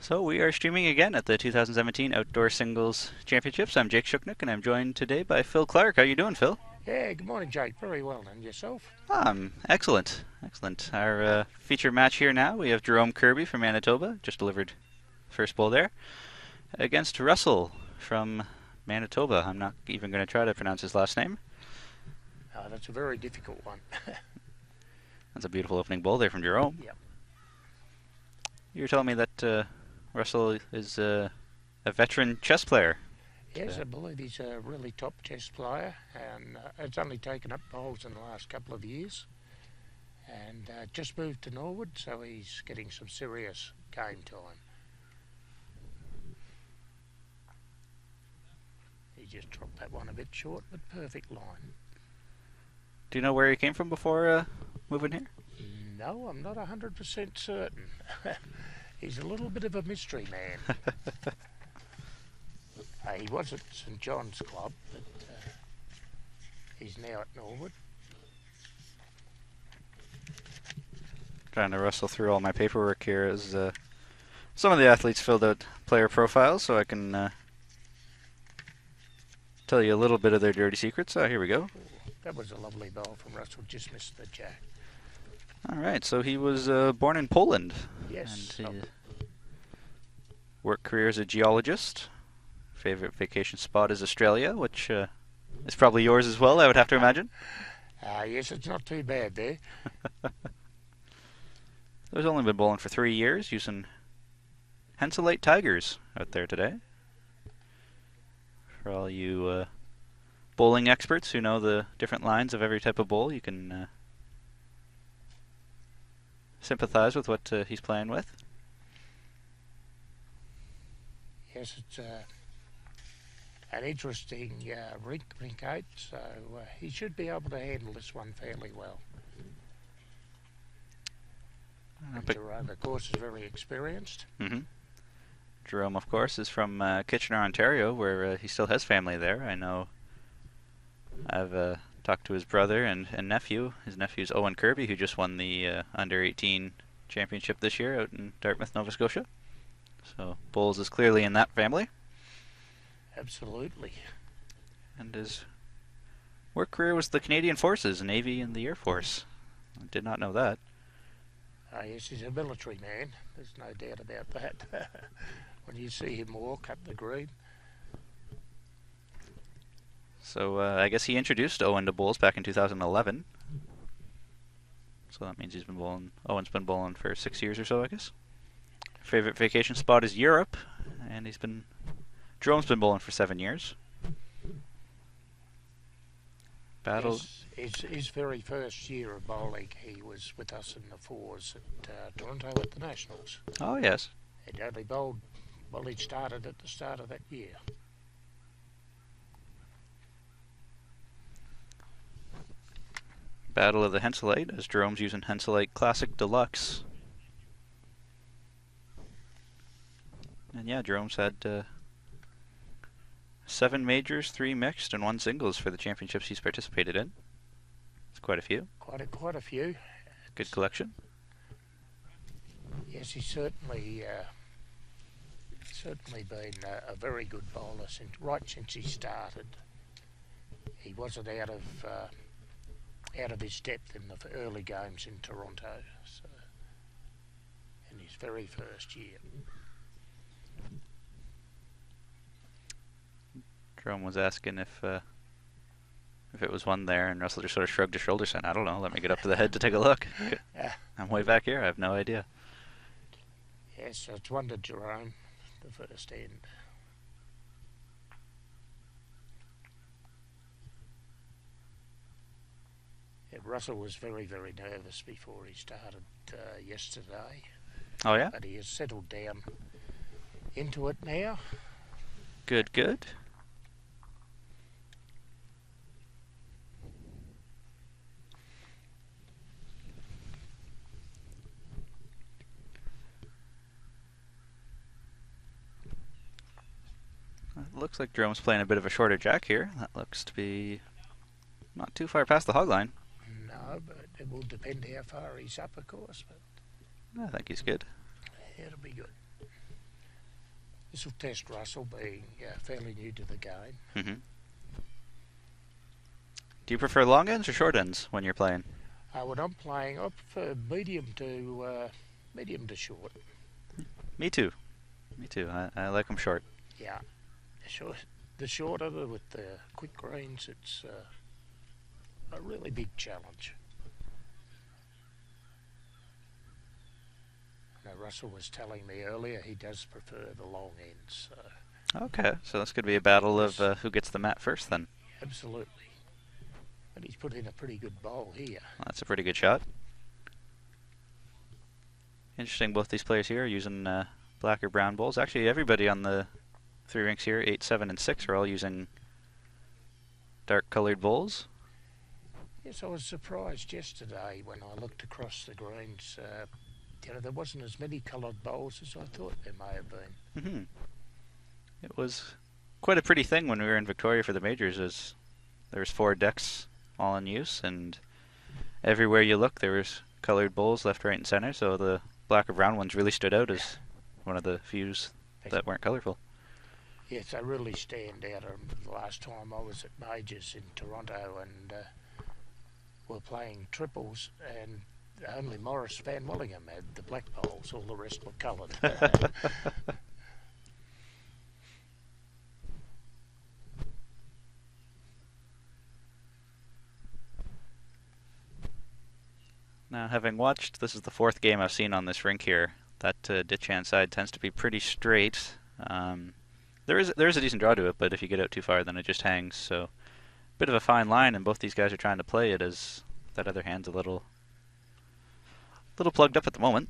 So we are streaming again at the 2017 Outdoor Singles Championships. I'm Jake Shuknik, and I'm joined today by Phil Clark. How you doing, Phil? Yeah, good morning, Jake. Very well, and yourself? Excellent, excellent. Our feature match here now, we have Jerome Kirby from Manitoba, just delivered first bowl there, against Russell from Manitoba. I'm not even going to try to pronounce his last name. That's a very difficult one. That's a beautiful opening bowl there from Jerome. Yep. You were telling me that Russell is a veteran chess player. Yes, I believe he's a really top chess player, and it's only taken up bowls in the last couple of years. And just moved to Norwood, so he's getting some serious game time. He just dropped that one a bit short, but perfect line. Do you know where he came from before moving here? No, I'm not 100% certain. He's a little bit of a mystery man. He was at St John's Club, but he's now at Norwood. Trying to rustle through all my paperwork here as some of the athletes filled out player profiles, so I can tell you a little bit of their dirty secrets. Here we go. That was a lovely bowl from Russell, just missed the jack. All right, so he was born in Poland. Yes. And he worked career as a geologist. Favorite vacation spot is Australia, which is probably yours as well, I would have to imagine. Yes, it's not too bad there. He's only been bowling for 3 years, using Henselite Tigers out there today. For all you bowling experts who know the different lines of every type of bowl, you can sympathize with what he's playing with. Yes, it's an interesting rink 8, so he should be able to handle this one fairly well. Jerome, of course, is very experienced. Jerome, of course, is from Kitchener, Ontario, where he still has family there. I know I've talked to his brother and nephew. His nephew's Owen Kirby, who just won the Under-18 championship this year out in Dartmouth, Nova Scotia. So bowls is clearly in that family. Absolutely. And his work career was the Canadian Forces, Navy and the Air Force. I did not know that. Yes, he's a military man. There's no doubt about that. When you see him walk up the green. So I guess he introduced Owen to bowls back in 2011. So that means Owen's been bowling for 6 years or so, I guess. Favorite vacation spot is Europe, and Jerome's been bowling for 7 years. Yes, his very first year of bowling, he was with us in the fours at Toronto at the Nationals. Oh, yes. He'd only bowled, well, he'd started at the start of that year. Battle of the Henselite, as Jerome's using Henselite Classic Deluxe. And yeah, Jerome's had 7 majors, 3 mixed, and 1 singles for the championships he's participated in. It's quite a few. Quite a few. Good collection. Yes, he's certainly been a very good bowler right since he started. He wasn't out of his depth in the early games in Toronto, so in his very first year. Jerome was asking if it was one there, and Russell just sort of shrugged his shoulders saying, I don't know, let me get up to the head to take a look. I'm way back here, I have no idea. Yes, so it's one to Jerome, the first end. Yeah, Russell was very, very nervous before he started yesterday. Oh, yeah? But he has settled down into it now. Good, good. It looks like Jerome's playing a bit of a shorter jack here. That looks to be not too far past the hog line. No, but it will depend how far he's up, of course. But I think he's good. it'll be good. This will test Russell, being fairly new to the game. Hmm. Do you prefer long ends or short ends when you're playing? When I'm playing, I prefer medium to short. Me too. Me too. I like them short. Yeah, the shorter with the quick greens, it's a really big challenge. Now, Russell was telling me earlier he does prefer the long ends. So. Okay, so this could be a battle of who gets the mat first then. Absolutely. But he's put in a pretty good bowl here. Well, that's a pretty good shot. Interesting, both these players here are using black or brown bowls. Actually, everybody on the 3 rinks here, 8, 7, and 6, are all using dark colored bowls. Yes, I was surprised yesterday when I looked across the greens. There wasn't as many coloured bowls as I thought there may have been. Mm-hmm. It was quite a pretty thing when we were in Victoria for the majors. There was 4 decks all in use, and everywhere you look there was colored bowls left, right, and center. So the black or brown ones really stood out as one of the few that weren't colorful. Yes, they really stand out. The last time I was at majors in Toronto and we're playing triples, and only Morris Van Willingham had the black bowls. All the rest were coloured. Now, having watched, this is the 4th game I've seen on this rink here. That ditch hand side tends to be pretty straight. There is a decent draw to it, but if you get out too far, then it just hangs. So, bit of a fine line, and both these guys are trying to play it as that other hand's a little plugged up at the moment.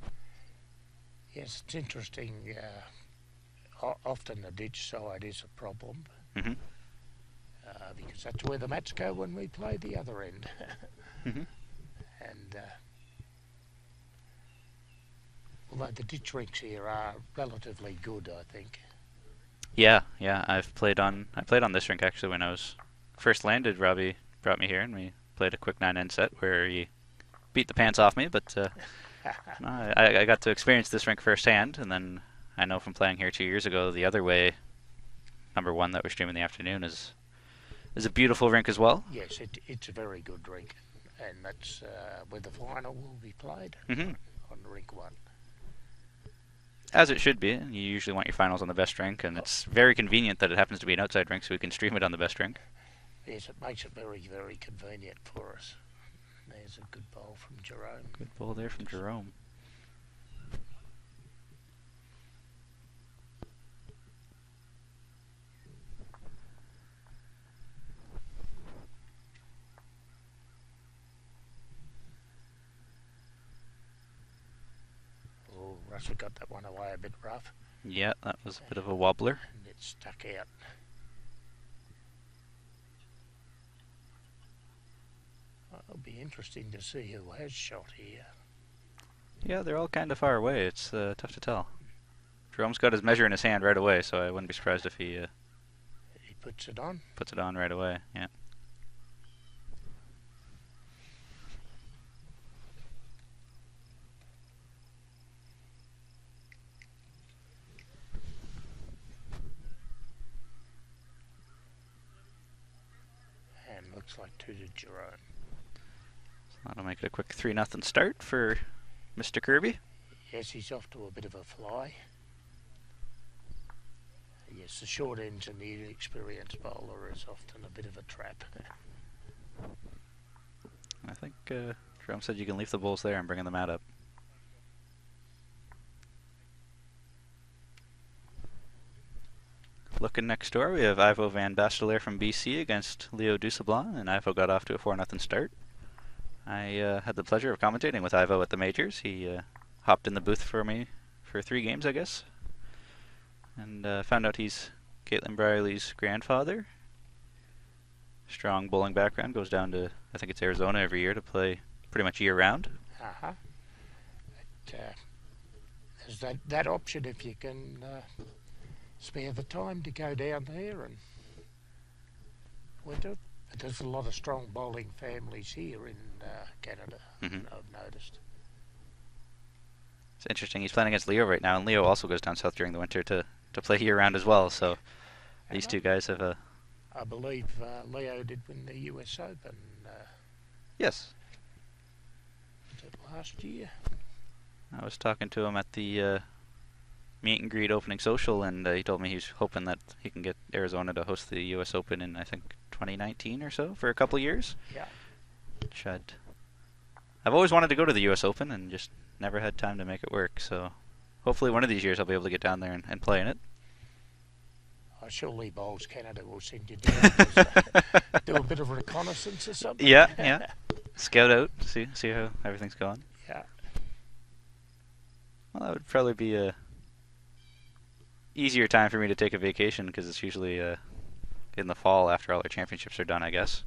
Yes, it's interesting. Often the ditch side is a problem. Mm-hmm. Because that's where the mats go when we play the other end. Mm-hmm. And although the ditch rinks here are relatively good, I think. Yeah. I played on this rink actually when I was first landed. Robbie brought me here, and we played a quick 9-end set where he beat the pants off me. But I got to experience this rink firsthand, and then I know from playing here 2 years ago, the other way, number 1 that we're streaming in the afternoon, is a beautiful rink as well. Yes, it's a very good rink, and that's where the final will be played. Mm-hmm. On rink 1. As it should be. You usually want your finals on the best rink, and it's very convenient that it happens to be an outside rink, so we can stream it on the best rink. Yes, it makes it very, very convenient for us. There's a good bowl from Jerome. Good bowl there from Jerome. Oh, Russell got that one away a bit rough. Yeah, that was a bit of a wobbler. And it stuck out. It'll be interesting to see who has shot here. Yeah, they're all kind of far away. It's tough to tell. Jerome's got his measure in his hand right away, so I wouldn't be surprised if he puts it on. Puts it on right away. Yeah. And looks like 2 to Jerome. That'll make it a quick 3-0 start for Mr. Kirby. Yes, he's off to a bit of a fly. Yes, the short ends and the inexperienced bowler is often a bit of a trap. I think Jerome said you can leave the bowls there and bring the mat up. Looking next door, we have Ivo Van Bastelaar from BC against Leo Dussablon, and Ivo got off to a 4-0 start. I had the pleasure of commentating with Ivo at the majors. He hopped in the booth for me for 3 games, I guess, and found out he's Caitlin Briley's grandfather. Strong bowling background, goes down to, I think it's Arizona every year to play pretty much year-round. Uh-huh. There's that option if you can spare the time to go down there and winter. But there's a lot of strong bowling families here in Canada, I've noticed. It's interesting, he's playing against Leo right now, and Leo also goes down south during the winter to to play year round as well. So these And two guys have a I believe Leo did win the US Open. yes. Was it last year? I was talking to him at the meet and greet opening social, and he told me he's hoping that he can get Arizona to host the U.S. Open in, I think, 2019 or so for a couple of years. Yeah. Which I've always wanted to go to the U.S. Open and just never had time to make it work. So hopefully one of these years I'll be able to get down there and play in it. Surely Bowls Canada will send you down to do a bit of reconnaissance or something. Yeah, yeah. Scout out, see how everything's going. Yeah. Well, that would probably be a easier time for me to take a vacation because it's usually in the fall after all our championships are done, I guess.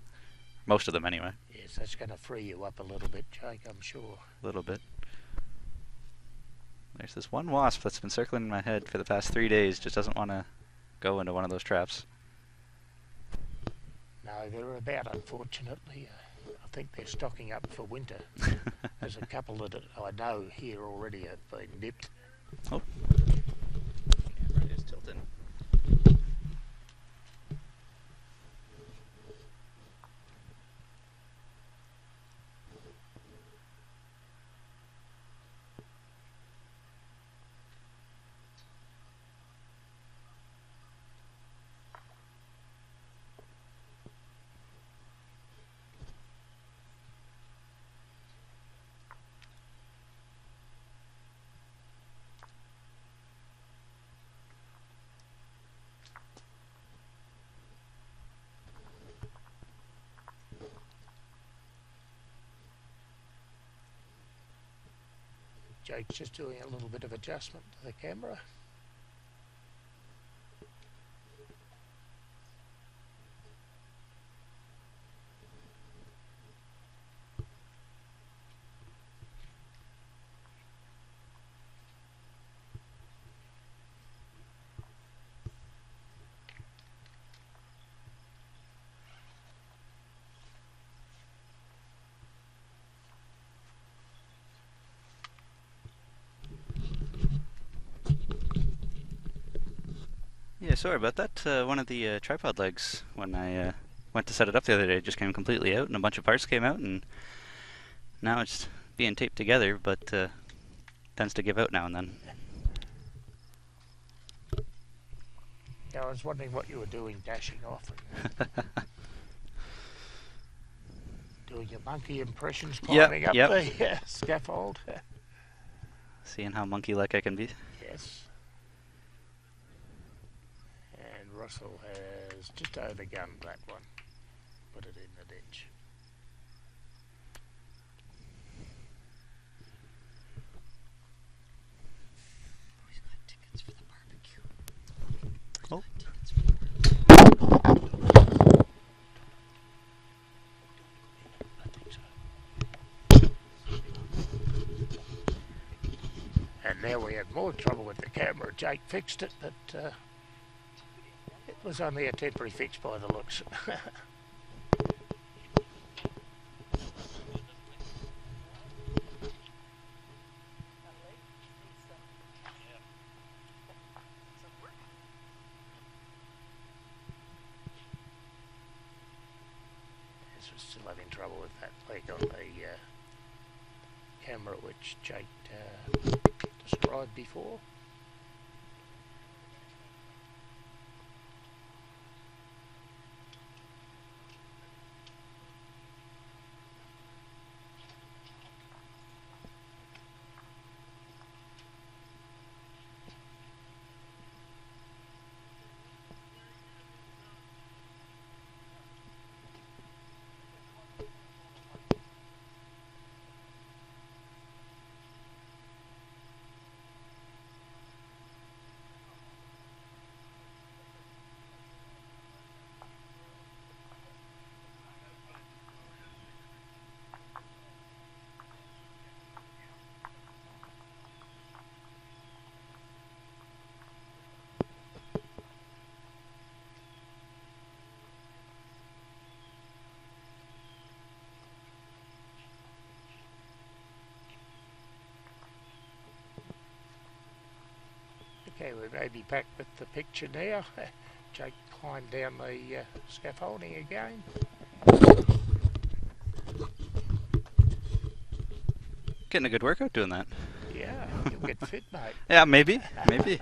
Most of them, anyway. Yes, that's going to free you up a little bit, Jake, I'm sure. A little bit. There's this one wasp that's been circling in my head for the past 3 days. Just doesn't want to go into one of those traps. No, they're about, unfortunately. I think they're stocking up for winter. There's a couple that I know here already have been nipped. Oh. Camera is tilting. Jake's just doing a little bit of adjustment to the camera. Yeah, sorry about that. One of the tripod legs, when I went to set it up the other day, just came completely out, and a bunch of parts came out, and now it's being taped together, but tends to give out now and then. Yeah, I was wondering what you were doing, dashing off and doing your monkey impressions, climbing up the scaffold. Seeing how monkey-like I can be. Yes. And Russell has just overgunned that one. Put it in the ditch. He's got tickets for the barbecue. Oh. I think so. And now we have more trouble with the camera. Jake fixed it, but it was only a temporary fix by the looks. Yes, we're still having trouble with that leg on the camera, which Jake described before. Yeah, we may be back with the picture now. Jake climbed down the scaffolding again. Getting a good workout doing that. Yeah, you'll get fit, mate. Yeah, maybe. Maybe.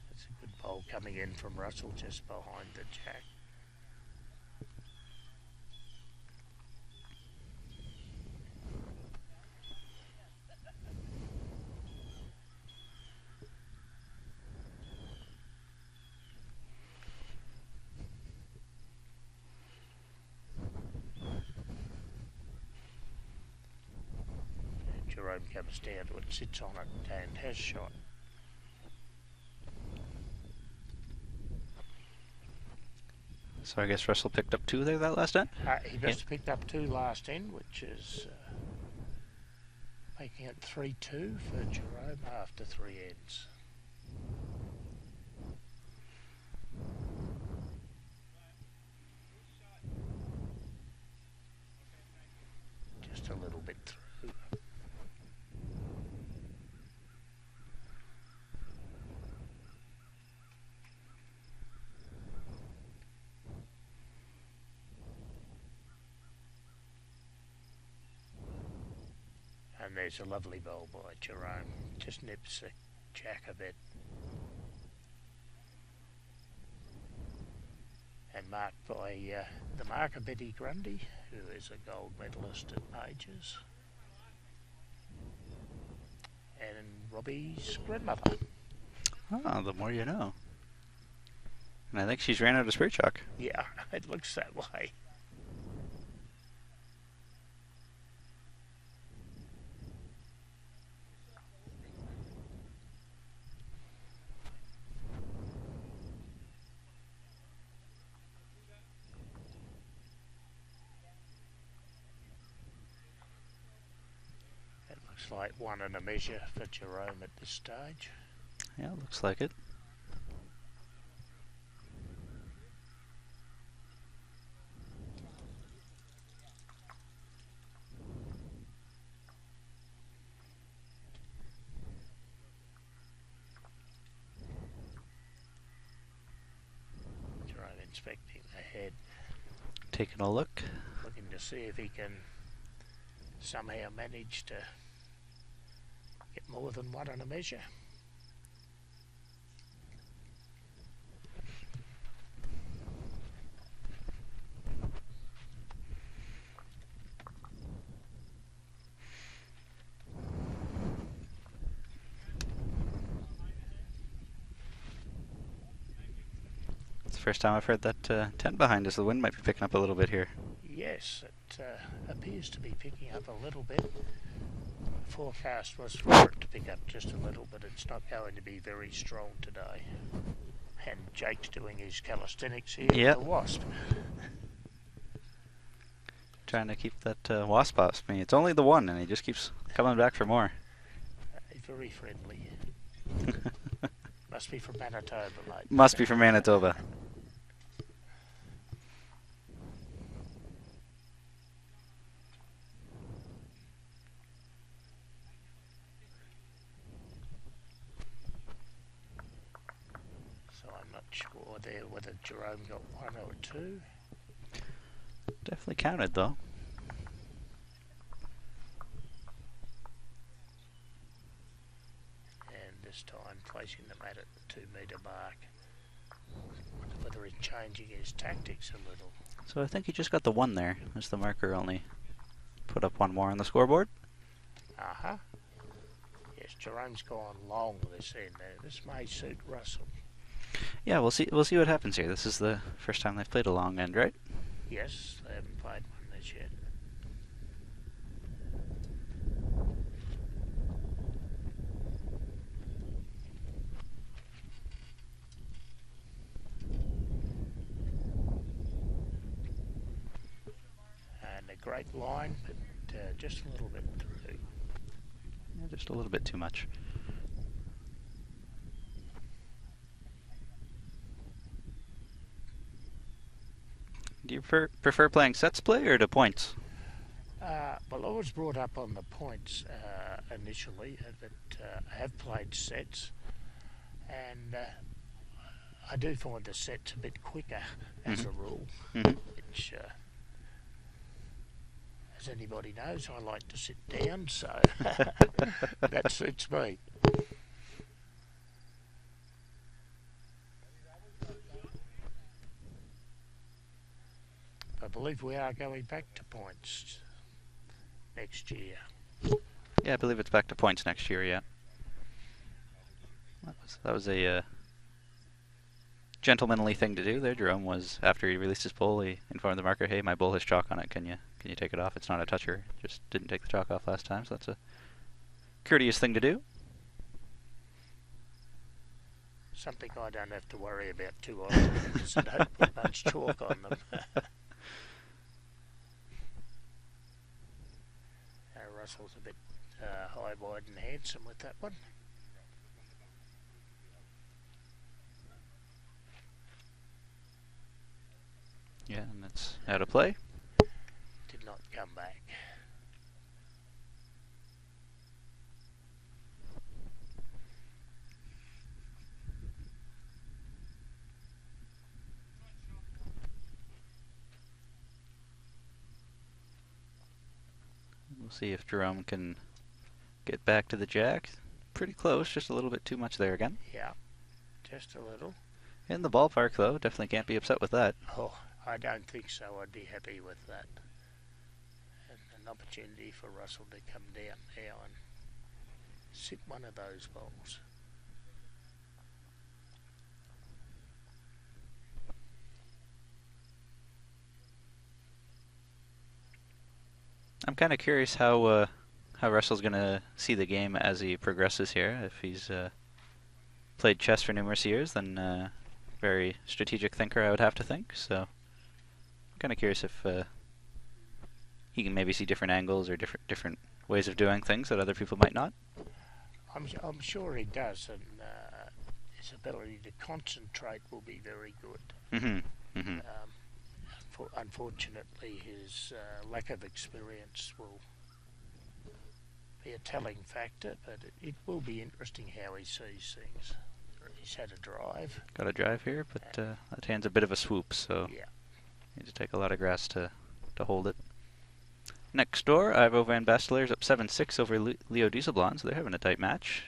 That's a good bowl coming in from Russell just behind the jack. Jerome comes down to it, sits on it and has shot. So I guess Russell picked up 2 there that last end? He just picked up 2 last end, which is making it 3-2 for Jerome after 3 ends. Just a little bit through. And there's a lovely bowl by Jerome. Just nips the jack a bit. And marked by the marker Betty Grundy, who is a gold medalist at Majors. And Robbie's grandmother. Oh, the more you know. And I think she's ran out of spray chalk. Yeah, it looks that way. Looks like 1 and a measure for Jerome at this stage. Yeah, looks like it. Jerome inspecting the head. Taking a look. Looking to see if he can somehow manage to get more than 1 and a measure. It's the first time I've heard that tent behind us. The wind might be picking up a little bit here. Yes, it appears to be picking up a little bit. The forecast was for it to pick up just a little, but it's not going to be very strong today. And Jake's doing his calisthenics here Yep. with the wasp. Trying to keep that wasp off me. It's only the one, and he just keeps coming back for more. Very friendly. Must be from Manitoba, mate. Must be from Manitoba. So I'm not sure there whether Jerome got 1 or 2. Definitely counted, though. And this time placing the mat at the 2 metre mark. Whether he's changing his tactics a little. So I think he just got the 1 there, as the marker only put up 1 more on the scoreboard. Uh-huh. Yes, Jerome's gone long this end there. This may suit Russell. Yeah, we'll see what happens here. This is the first time they've played a long end, right? Yes, they haven't played one this yet. And a great line, but just a little bit through. Yeah, just a little bit too much. Do you prefer playing sets play or to points? Well, I was brought up on the points initially, but I have played sets, and I do find the sets a bit quicker as a rule, which, as anybody knows, I like to sit down, so that suits me. I believe we are going back to points next year. Yeah, I believe it's back to points next year, yeah. That was a gentlemanly thing to do there. Jerome was, after he released his bowl, he informed the marker, hey, my bowl has chalk on it, can you take it off? It's not a toucher, just didn't take the chalk off last time, so that's a courteous thing to do. Something I don't have to worry about too often because I don't put much chalk on them. Russell's a bit high, wide and handsome with that one. Yeah, and that's out of play. Did not come back. We'll see if Jerome can get back to the jack. Pretty close, just a little bit too much there again. Yeah, just a little. In the ballpark, though, definitely can't be upset with that. Oh, I don't think so. I'd be happy with that. And an opportunity for Russell to come down now and sit one of those balls. I'm kind of curious how Russell's going to see the game as he progresses here. If he's played chess for numerous years, then very strategic thinker, I would have to think. So I'm kind of curious if he can maybe see different angles or different ways of doing things that other people might not. I'm sure he does, and his ability to concentrate will be very good. Unfortunately, his lack of experience will be a telling factor, but it will be interesting how he sees things. He's had a drive. Got a drive here, but that hand's a bit of a swoop, so yeah. Need to take a lot of grass to hold it. Next door, Ivo Van Basteler's up 7-6 over Leo Dieselblom, so they're having a tight match.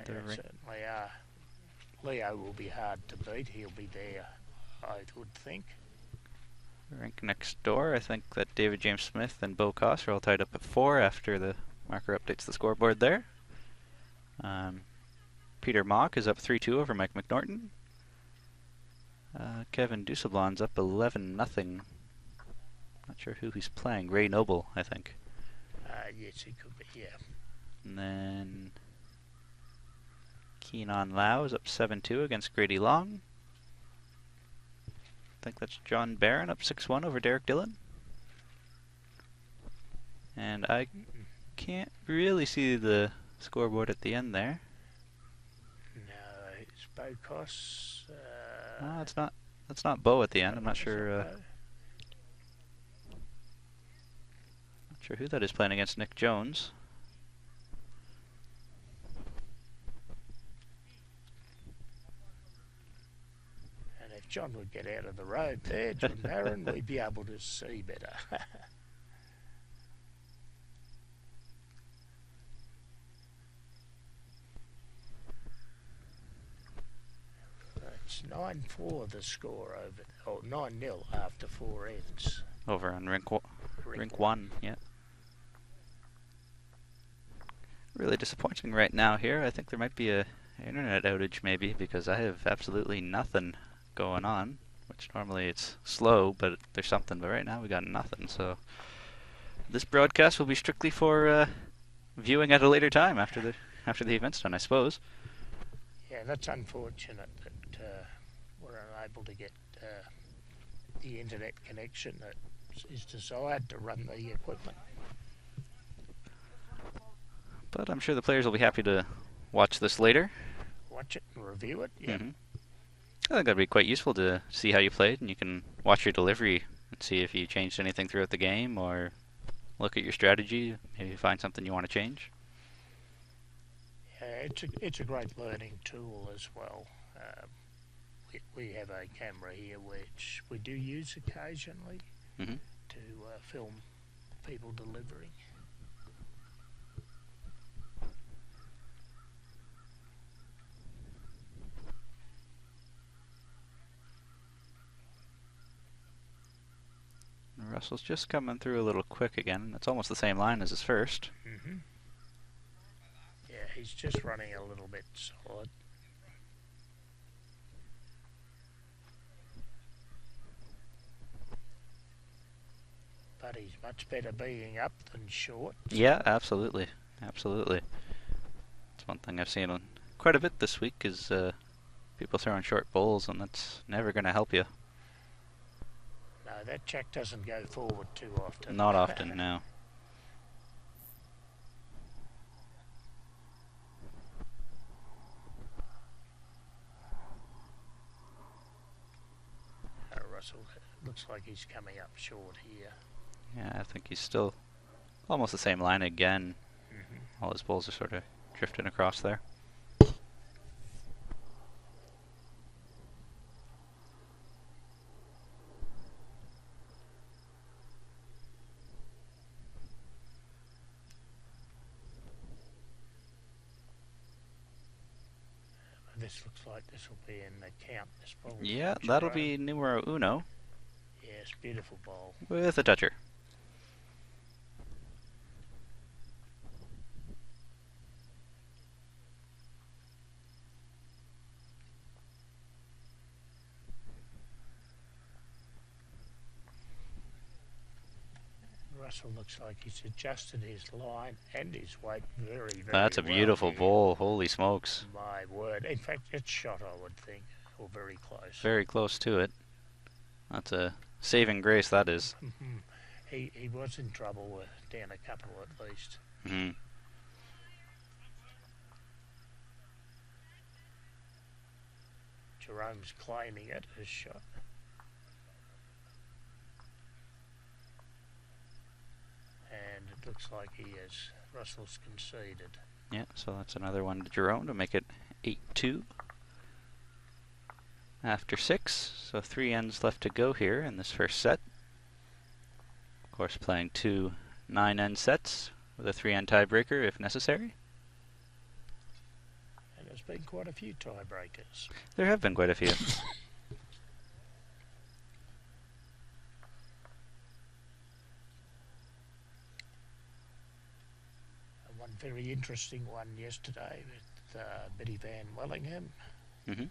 Certainly are. Leo will be hard to beat. He'll be there, I would think. Rank next door, I think that David James Smith and Bo Koss are all tied up at 4 after the marker updates the scoreboard there. Peter Mock is up 3-2 over Mike McNorton. Kevin Dieselblom's up 11-0. Not sure who he's playing. Ray Noble, I think. Yes, he could be, yeah. And then Keenan Lau is up 7-2 against Grady Long. I think that's John Barron up 6-1 over Derek Dillon. And I can't really see the scoreboard at the end there. No, it's Bo Koss. No, it's not. That's not Bo at the end. I'm not sure. Not sure who that is playing against Nick Jones. And if John would get out of the road there, John Barron, we'd be able to see better. It's 9-4 the score over, or 9-0 after 4 ends. Over on rink 1, yeah. Really disappointing right now here. I think there might be a internet outage maybe, because I have absolutely nothing going on, which normally it's slow, but there's something. But right now we got nothing, so this broadcast will be strictly for viewing at a later time after the event's done, I suppose. Yeah, that's unfortunate that we're unable to get the internet connection that is desired to run the equipment. But I'm sure the players will be happy to watch this later. Watch it and review it, yeah. I think that'd be quite useful to see how you played, and you can watch your delivery and see if you changed anything throughout the game, or look at your strategy, maybe find something you want to change. Yeah, it's a great learning tool as well. We have a camera here which we do use occasionally Hmm. to film people delivering. Russell's just coming through a little quick again. It's almost the same line as his first. Hmm. Yeah, he's just running a little bit solid. But he's much better being up than short. Yeah, absolutely. Absolutely. It's one thing I've seen on quite a bit this week is people throwing short bowls, and that's never going to help you. No, that jack doesn't go forward too often. Not often, no. Russell looks like he's coming up short here. Yeah, I think he's still almost the same line again. Hmm. All his bowls are sort of drifting across there. This looks like this will be in the count. This ball. Yeah, that'll be numero uno Yes, beautiful ball. with a toucher. Russell looks like he's adjusted his line and his weight very That's a well beautiful here. bowl. Holy smokes. My word. In fact, it's shot, I would think, or very close. Very close to it. That's a saving grace, that is. He was in trouble down a couple at least. Hmm. Jerome's claiming it as shot. And it looks like Russell's conceded. Yeah, so that's another one to Jerome to make it 8-2. After 6, so 3 ends left to go here in this first set. Of course, playing 2 9-end sets with a 3-end tiebreaker if necessary. And there's been quite a few tiebreakers. There have been quite a few. One very interesting one yesterday with Biddy Van Wellingham. Hmm.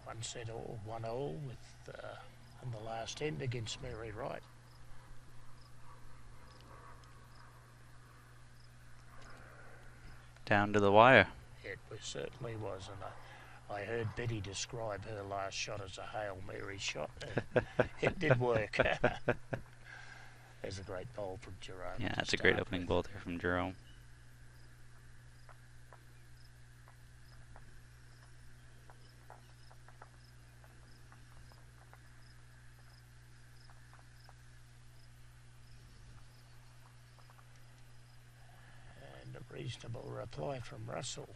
1 set all, 1-all with on the last end against Mary Wright. Down to the wire. It certainly was, and I heard Betty describe her last shot as a Hail Mary shot. It did work. There's a great bowl from Jerome. Yeah, that's a great opening bowl there from Jerome. And a reasonable reply from Russell.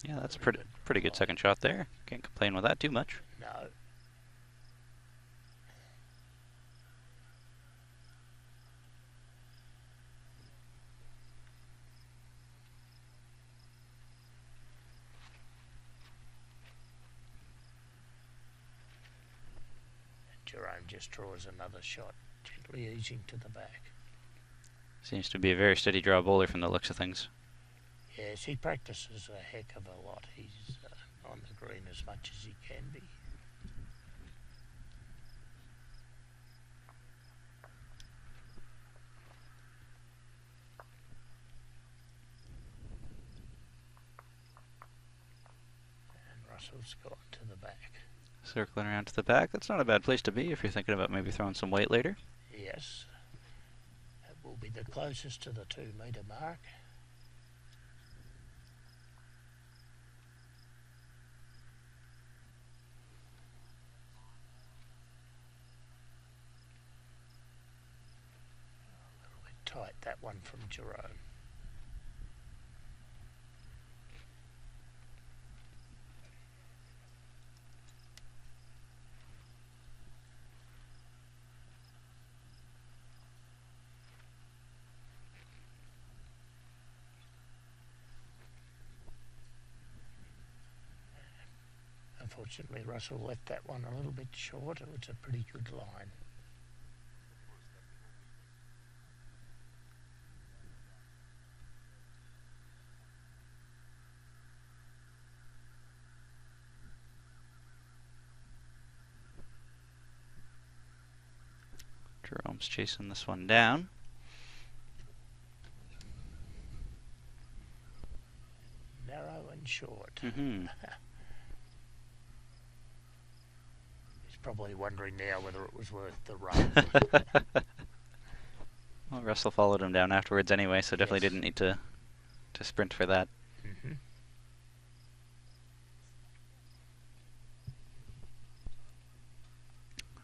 Yeah, that's pretty good second shot there. Can't complain with that too much. No. Jerome just draws another shot, gently easing to the back. Seems to be a very steady draw bowler from the looks of things. Yes, he practices a heck of a lot. He's on the green as much as he can be. And Russell's gone to the back. Circling around to the back. That's not a bad place to be if you're thinking about maybe throwing some weight later. Yes. It will be the closest to the 2 metre mark. tight, that one from Jerome. Unfortunately, Russell left that one a little bit short. It was a pretty good line. Jerome's chasing this one down. Narrow and short. Mm-hmm. He's probably wondering now whether it was worth the run. Well, Russell followed him down afterwards anyway, so definitely Yes. didn't need to sprint for that. Mm-hmm.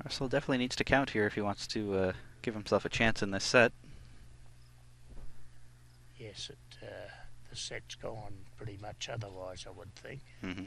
Russell definitely needs to count here if he wants to give himself a chance in this set. Yes, the set's gone pretty much otherwise, I would think. Mm-hmm.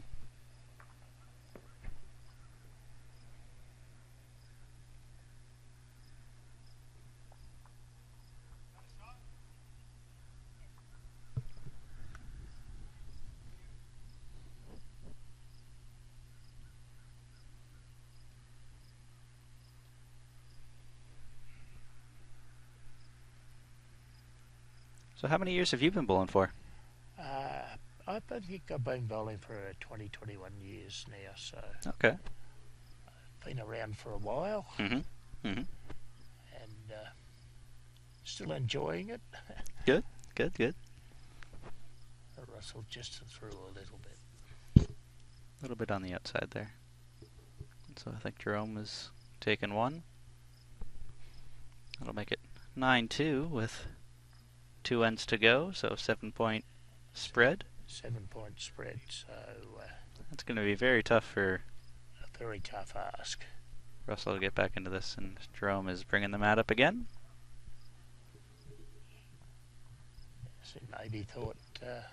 So how many years have you been bowling for? I think I've been bowling for 20, 21 years now, so Okay. been around for a while Mm-hmm. Mm-hmm. and still enjoying it. Good. Good. Good. Russell just threw a little bit. A little bit on the outside there. So I think Jerome is taking one. That'll make it 9-2 with 2 ends to go, so 7-point spread. 7-point spread, so That's going to be very tough for a very tough ask. Russell to get back into this, and Jerome is bringing the mat up again. So he maybe thought the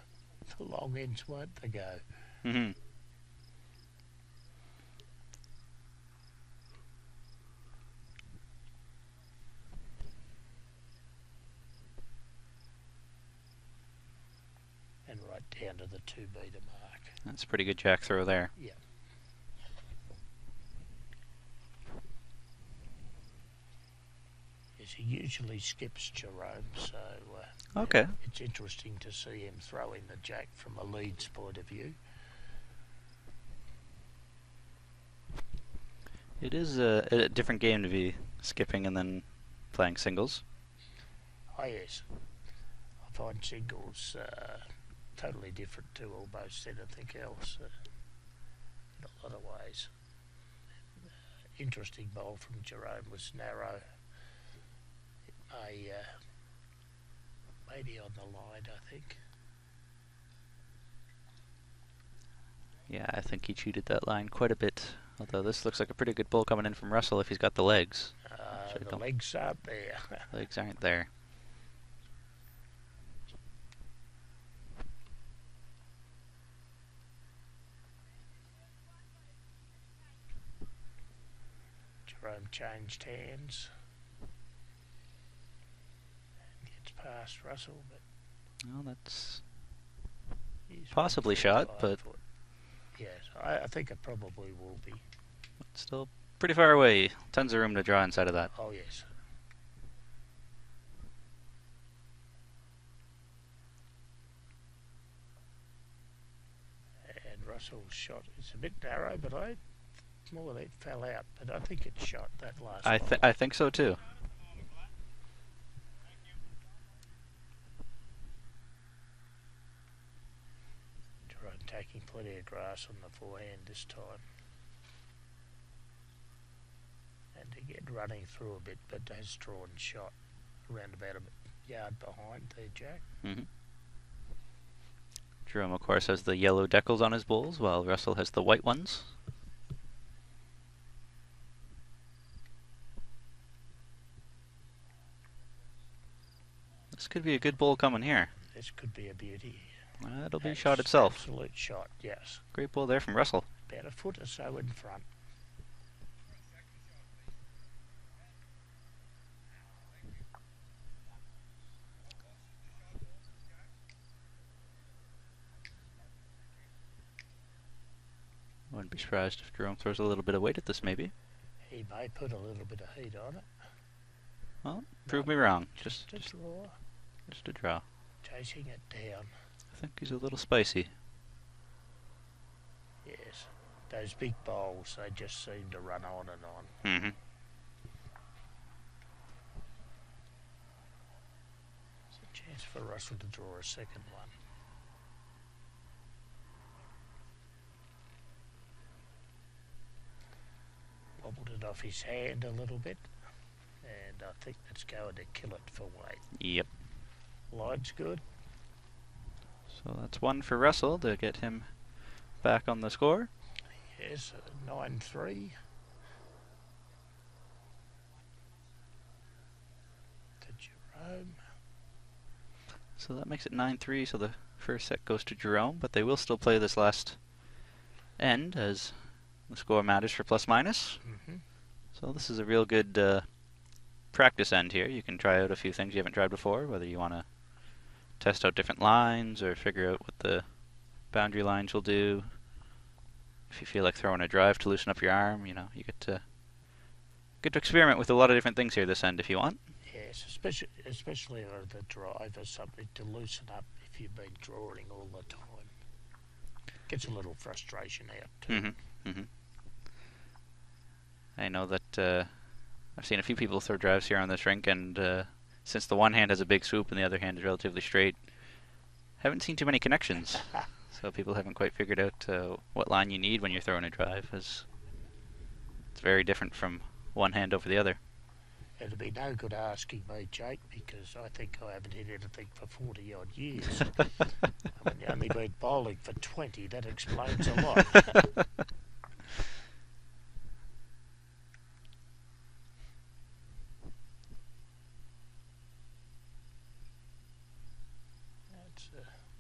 long ends weren't the go. Mm-hmm. And right down to the 2-metre mark. That's a pretty good jack throw there. Yeah. Yes, he usually skips Jerome, so Okay. it's interesting to see him throwing the jack from a leads point of view. It is a different game to be skipping and then playing singles. Oh yes, I find singles totally different to almost anything else in a lot of ways. Interesting bowl from Jerome was narrow. Maybe on the line, I think. Yeah, I think he cheated that line quite a bit. Although this looks like a pretty good bull coming in from Russell if he's got the legs. The legs aren't there. Legs aren't there. Jerome changed hands and gets past Russell, but Well, that's he's possibly 1 foot, shot, 5 but foot. Yes, I think it probably will be. still pretty far away. Tons of room to draw inside of that. Oh yes. And Russell's shot is a bit narrow, but more that fell out. But I think it shot that last one. I think so too. Jerome taking plenty of grass on the forehand this time. And again running through a bit, but has drawn shot around about a yard behind the jack. Mm-hmm. Jerome, of course, has the yellow decals on his bowls, while Russell has the white ones. This could be a good bowl coming here. This could be a beauty. That'll be shot itself. Absolute shot, yes. Great bowl there from Russell. About a foot or so in front. Wouldn't be surprised if Jerome throws a little bit of weight at this, maybe. He may put a little bit of heat on it. Well, prove me wrong. Just a draw. Just a draw. Chasing it down. I think he's a little spicy. Yes. Those big bowls, they just seem to run on and on. Mm-hmm. There's a chance for Russell to draw a second one. Wobbled it off his hand a little bit, and I think that's going to kill it for weight. Yep. Line's good. So that's one for Russell to get him back on the score. Yes, 9-3. To Jerome. So that makes it 9-3, so the first set goes to Jerome, but they will still play this last end as the score matters for plus minus. Mm-hmm. So this is a real good practice end here. You can try out a few things you haven't tried before, whether you want to test out different lines or figure out what the boundary lines will do. If you feel like throwing a drive to loosen up your arm, you know, you get to experiment with a lot of different things here this end if you want. Yes, especially the drive or something to loosen up if you've been drawing all the time. Gets a little frustration out too. Mm-hmm. Mm-hmm. I know that I've seen a few people throw drives here on this rink, and since the one hand has a big swoop and the other hand is relatively straight, haven't seen too many connections. So people haven't quite figured out what line you need when you're throwing a drive, as it's very different from one hand over the other. It'd be no good asking me, Jake, because I think I haven't hit anything for 40 odd years. I mean, you only been bowling for 20, that explains a lot. That's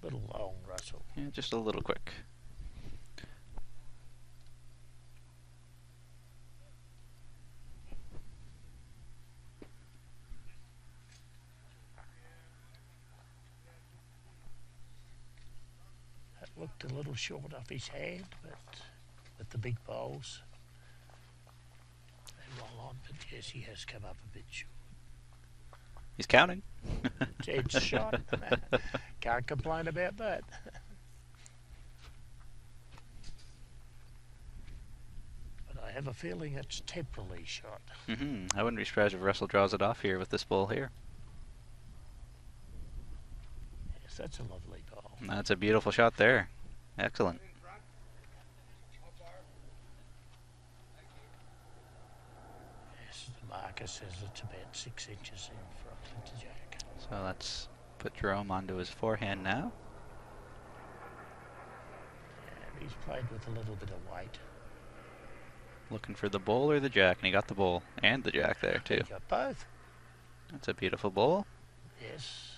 a little long, Russell. Yeah, just a little quick. That looked a little short off his hand, but with the big bowls, they roll on. But yes, he has come up a bit short. He's counting. It's shot. Can't complain about that. But I have a feeling it's temporarily shot. I wouldn't be surprised if Russell draws it off here with this ball here. Yes, that's a lovely ball. That's a beautiful shot there. Excellent. Yes, the marker says it's about 6 inches in front of the jack. So let's put Jerome onto his forehand now. And he's played with a little bit of weight. Looking for the bowl or the jack, and he got the bowl and the jack there too. He got both. That's a beautiful bowl. Yes.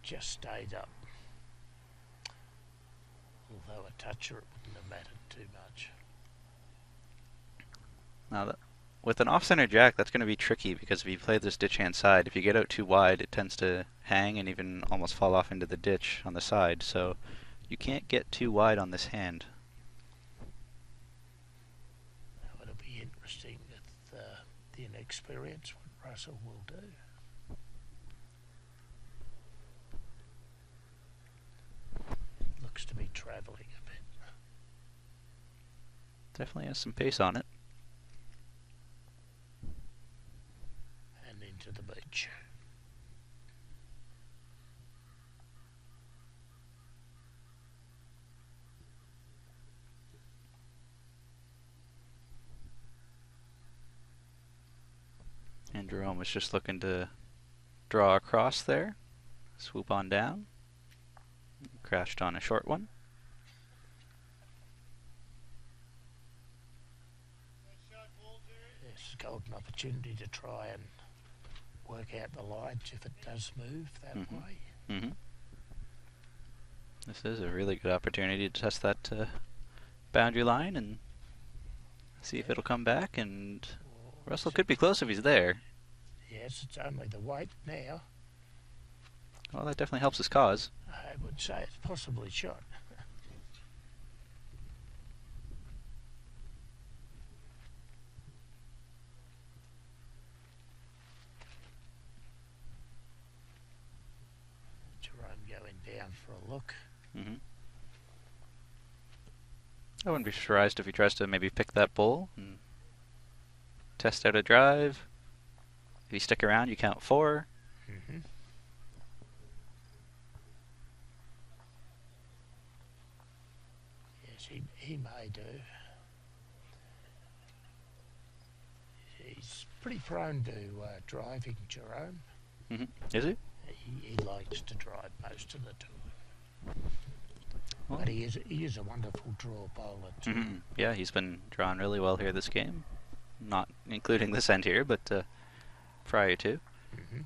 Just stayed up. Although a toucher, it wouldn't have mattered too much. Now, with an off-center jack, that's going to be tricky because if you play this ditch hand side, if you get out too wide, it tends to hang and even almost fall off into the ditch on the side. So you can't get too wide on this hand. Now it'll be interesting with the inexperience what Russell will do. Looks to be travelling a bit. Definitely has some pace on it. And into the beach. And Jerome was just looking to draw across there. Swoop on down. Crashed on a short one. This is a golden opportunity to try and work out the lines if it does move that way. Mm-hmm. This is a really good opportunity to test that boundary line and see if it'll come back, and Russell could be close if he's there. Yes, it's only the weight now. Well, that definitely helps his cause. I would say it's possibly shot. Jerome going down for a look. Mm-hmm. I wouldn't be surprised if he tries to maybe pick that bull and test out a drive. If you stick around, you count 4. Mm-hmm. Yes, he may do. He's pretty prone to driving, Jerome. Mm-hmm. Is he? He likes to drive most of the time. Well, But he is a wonderful draw bowler too. mm-hmm. Yeah, he's been drawn really well here this game. Not including this end here, but prior to. Mm-hmm.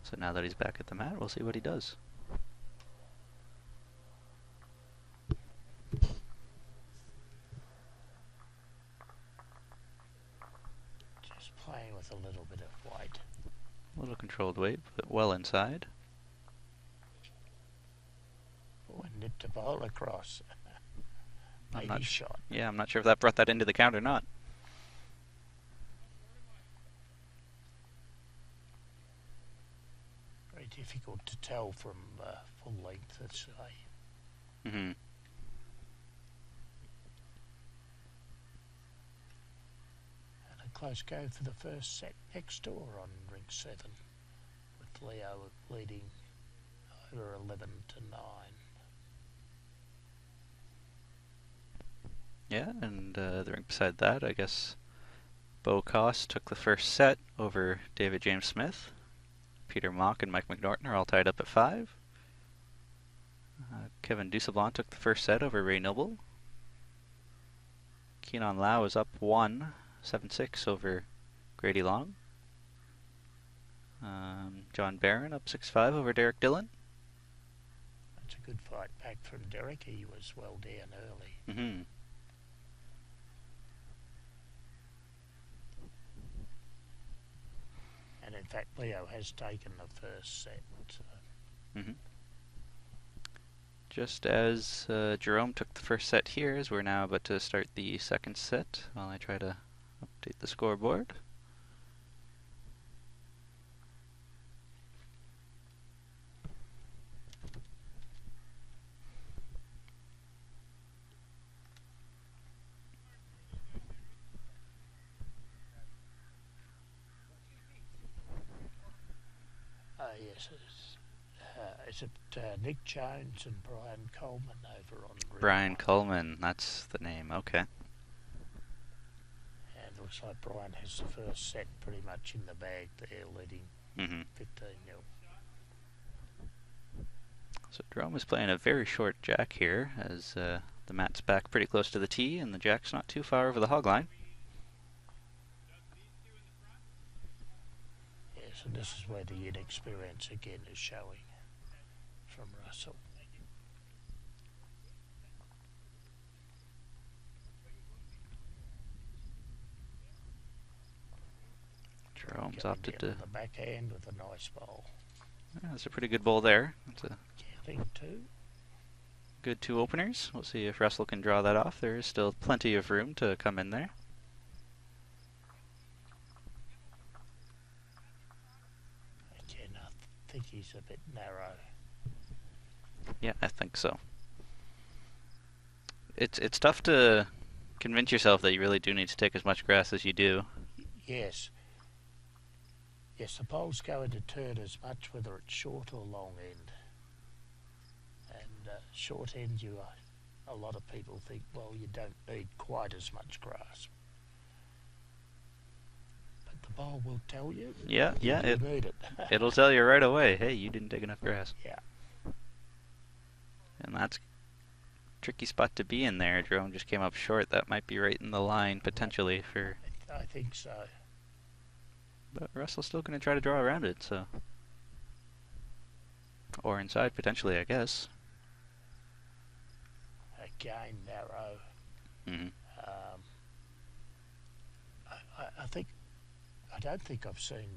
So now that he's back at the mat, we'll see what he does. Just playing with a little bit of weight. A little controlled weight, but well inside. Oh, and nipped a bowl across. I'm Maybe not shot. Yeah, I'm not sure if that brought that into the count or not. Very difficult to tell from full length, let's say. Mm-hmm. And a close go for the first set next door on ring 7, with Leo leading over 11 to 9. Yeah, and the ring beside that, I guess Bo Koss took the first set over David James Smith. Peter Mock and Mike McNorton are all tied up at 5. Kevin Dusablant took the first set over Ray Noble. Keenan Lau is up 1, 7-6 over Grady Long. John Barron up 6-5 over Derek Dillon. That's a good fight back from Derek. He was well down early. Mm-hmm. And in fact, Leo has taken the first set. Mm-hmm. Just as Jerome took the first set here, as we're now about to start the second set, while I try to update the scoreboard. Yes, is it Nick Jones and Brian Coleman over on ring Brian 1? Coleman, that's the name, okay. And it looks like Brian has the first set pretty much in the bag there, leading Mm-hmm. 15-0. So Jerome is playing a very short jack here, as the mat's back pretty close to the tee, and the jack's not too far over the hog line. Yes, and this is where the inexperience again is showing from Russell. Jerome's Going opted down to... on the backhand with a nice bowl. Yeah, that's a pretty good bowl there. That's a Counting 2. good 2 openers. We'll see if Russell can draw that off. There is still plenty of room to come in there. Again, I think he's a bit narrow. Yeah, I think so. It's tough to convince yourself that you really do need to take as much grass as you do. Yes. Yes, the bowl's going to turn as much whether it's short or long end. And short end, a lot of people think, well, you don't need quite as much grass. But the bowl will tell you. Yeah, yeah, You need it. it'll tell you right away, hey, you didn't dig enough grass. Yeah. And that's a tricky spot to be in there. Jerome just came up short. That might be right in the line, potentially, for... I think so. But Russell's still going to try to draw around it, so... Or inside, potentially, I guess. Again, narrow. Mm-hmm. I don't think I've seen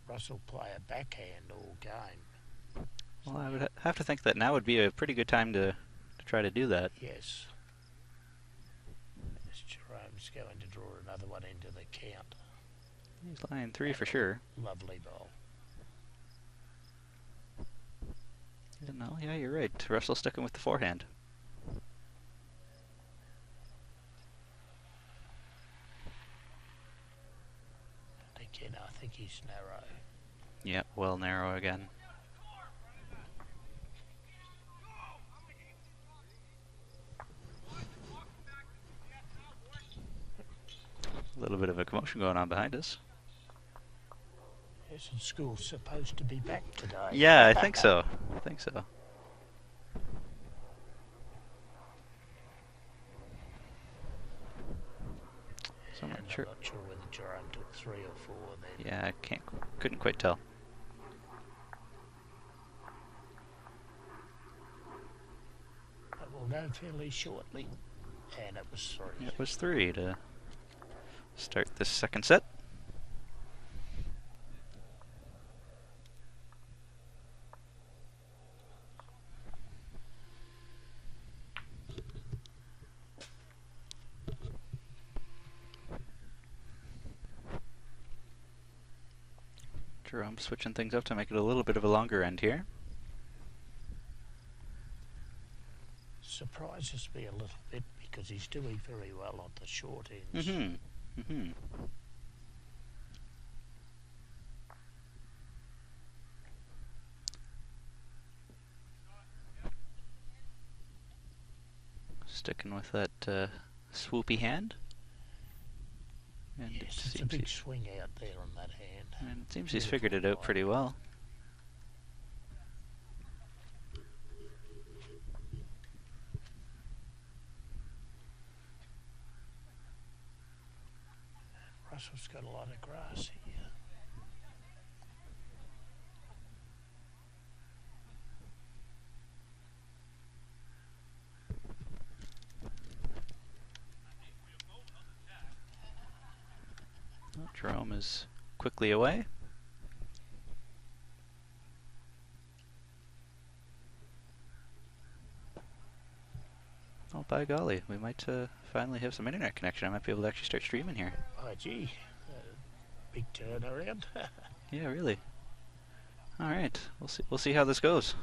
Russell play a backhand all game. Well, I would have to think that now would be a pretty good time to try to do that. Yes. As Jerome's going to draw another one into the count. He's line 3 for sure. Lovely bowl. No, yeah, you're right. Russell's sticking with the forehand. Again, I think he's narrow. Yeah, well narrow again. A little bit of a commotion going on behind us. Isn't school supposed to be back today? Yeah, I think so. I think so. So I'm not sure. I'm not sure whether Jerome took 3 or 4 then. Yeah, I couldn't quite tell. But we'll know fairly shortly. And it was 3. It was 3 to start this second set. Jerome switching things up to make it a little bit of a longer end here. Surprises me a little bit because he's doing very well on the short ends. Mm-hmm. Mm-hmm. Sticking with that swoopy hand. And Yes, it's a big swing out there on that hand. And it seems he's figured it out pretty well. Russell's got a lot of grass here. Well, Jerome is quickly away. Oh, by golly, we might finally have some internet connection. I might be able to actually start streaming here. Oh, gee. Big turnaround. Yeah, really. All right, we'll see how this goes.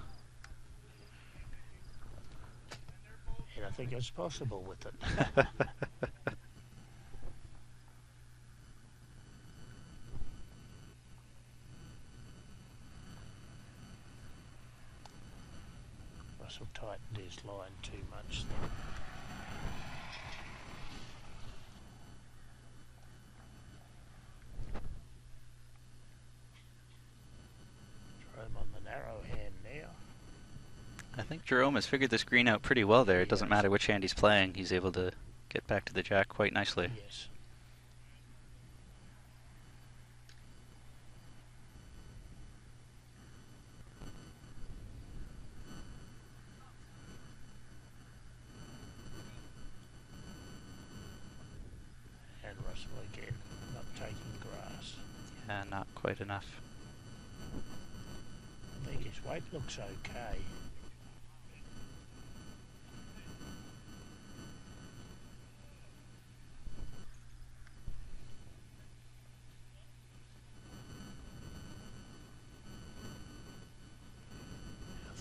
And I think it's possible with it. Russell tightened his line too much then. Jerome on the narrow hand now. I think Jerome has figured this green out pretty well there. It doesn't Yes. matter which hand he's playing. He's able to get back to the jack quite nicely. Yes. And Russell again, not taking grass. Yeah, not quite enough. I think his weight looks okay.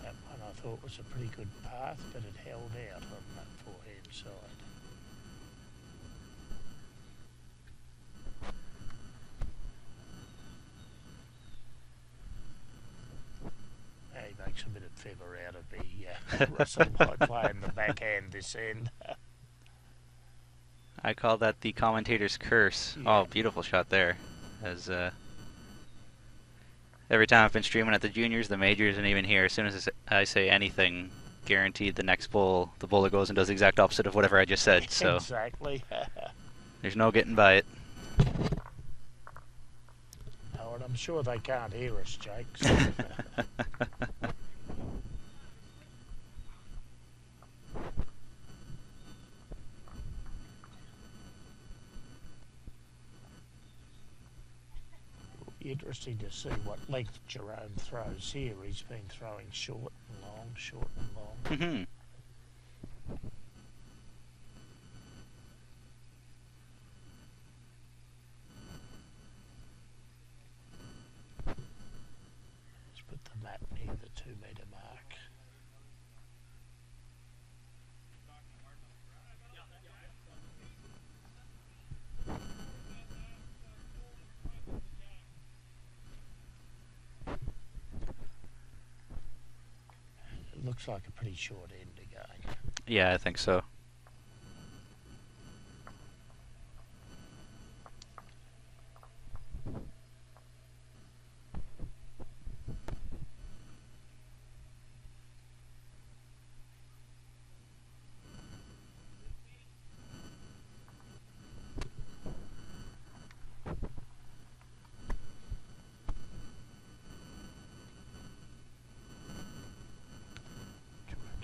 That one I thought was a pretty good path, but it held out on that forehand side. He makes a bit of feather out of me, Russell by playing the backhand this end. I call that the commentator's curse. Yeah. Oh, beautiful shot there. As every time I've been streaming at the juniors, the majors, and even here, as soon as I say anything, guaranteed the next bowl, the bowler goes and does the exact opposite of whatever I just said. So Exactly. there's no getting by it. Oh, and I'm sure they can't hear us, Jake. So interesting to see what length Jerome throws here. He's been throwing short and long, short and long. Mm-hmm. Let's put the map near the 2 metre mark. It looks like a pretty short end again. Yeah, I think so.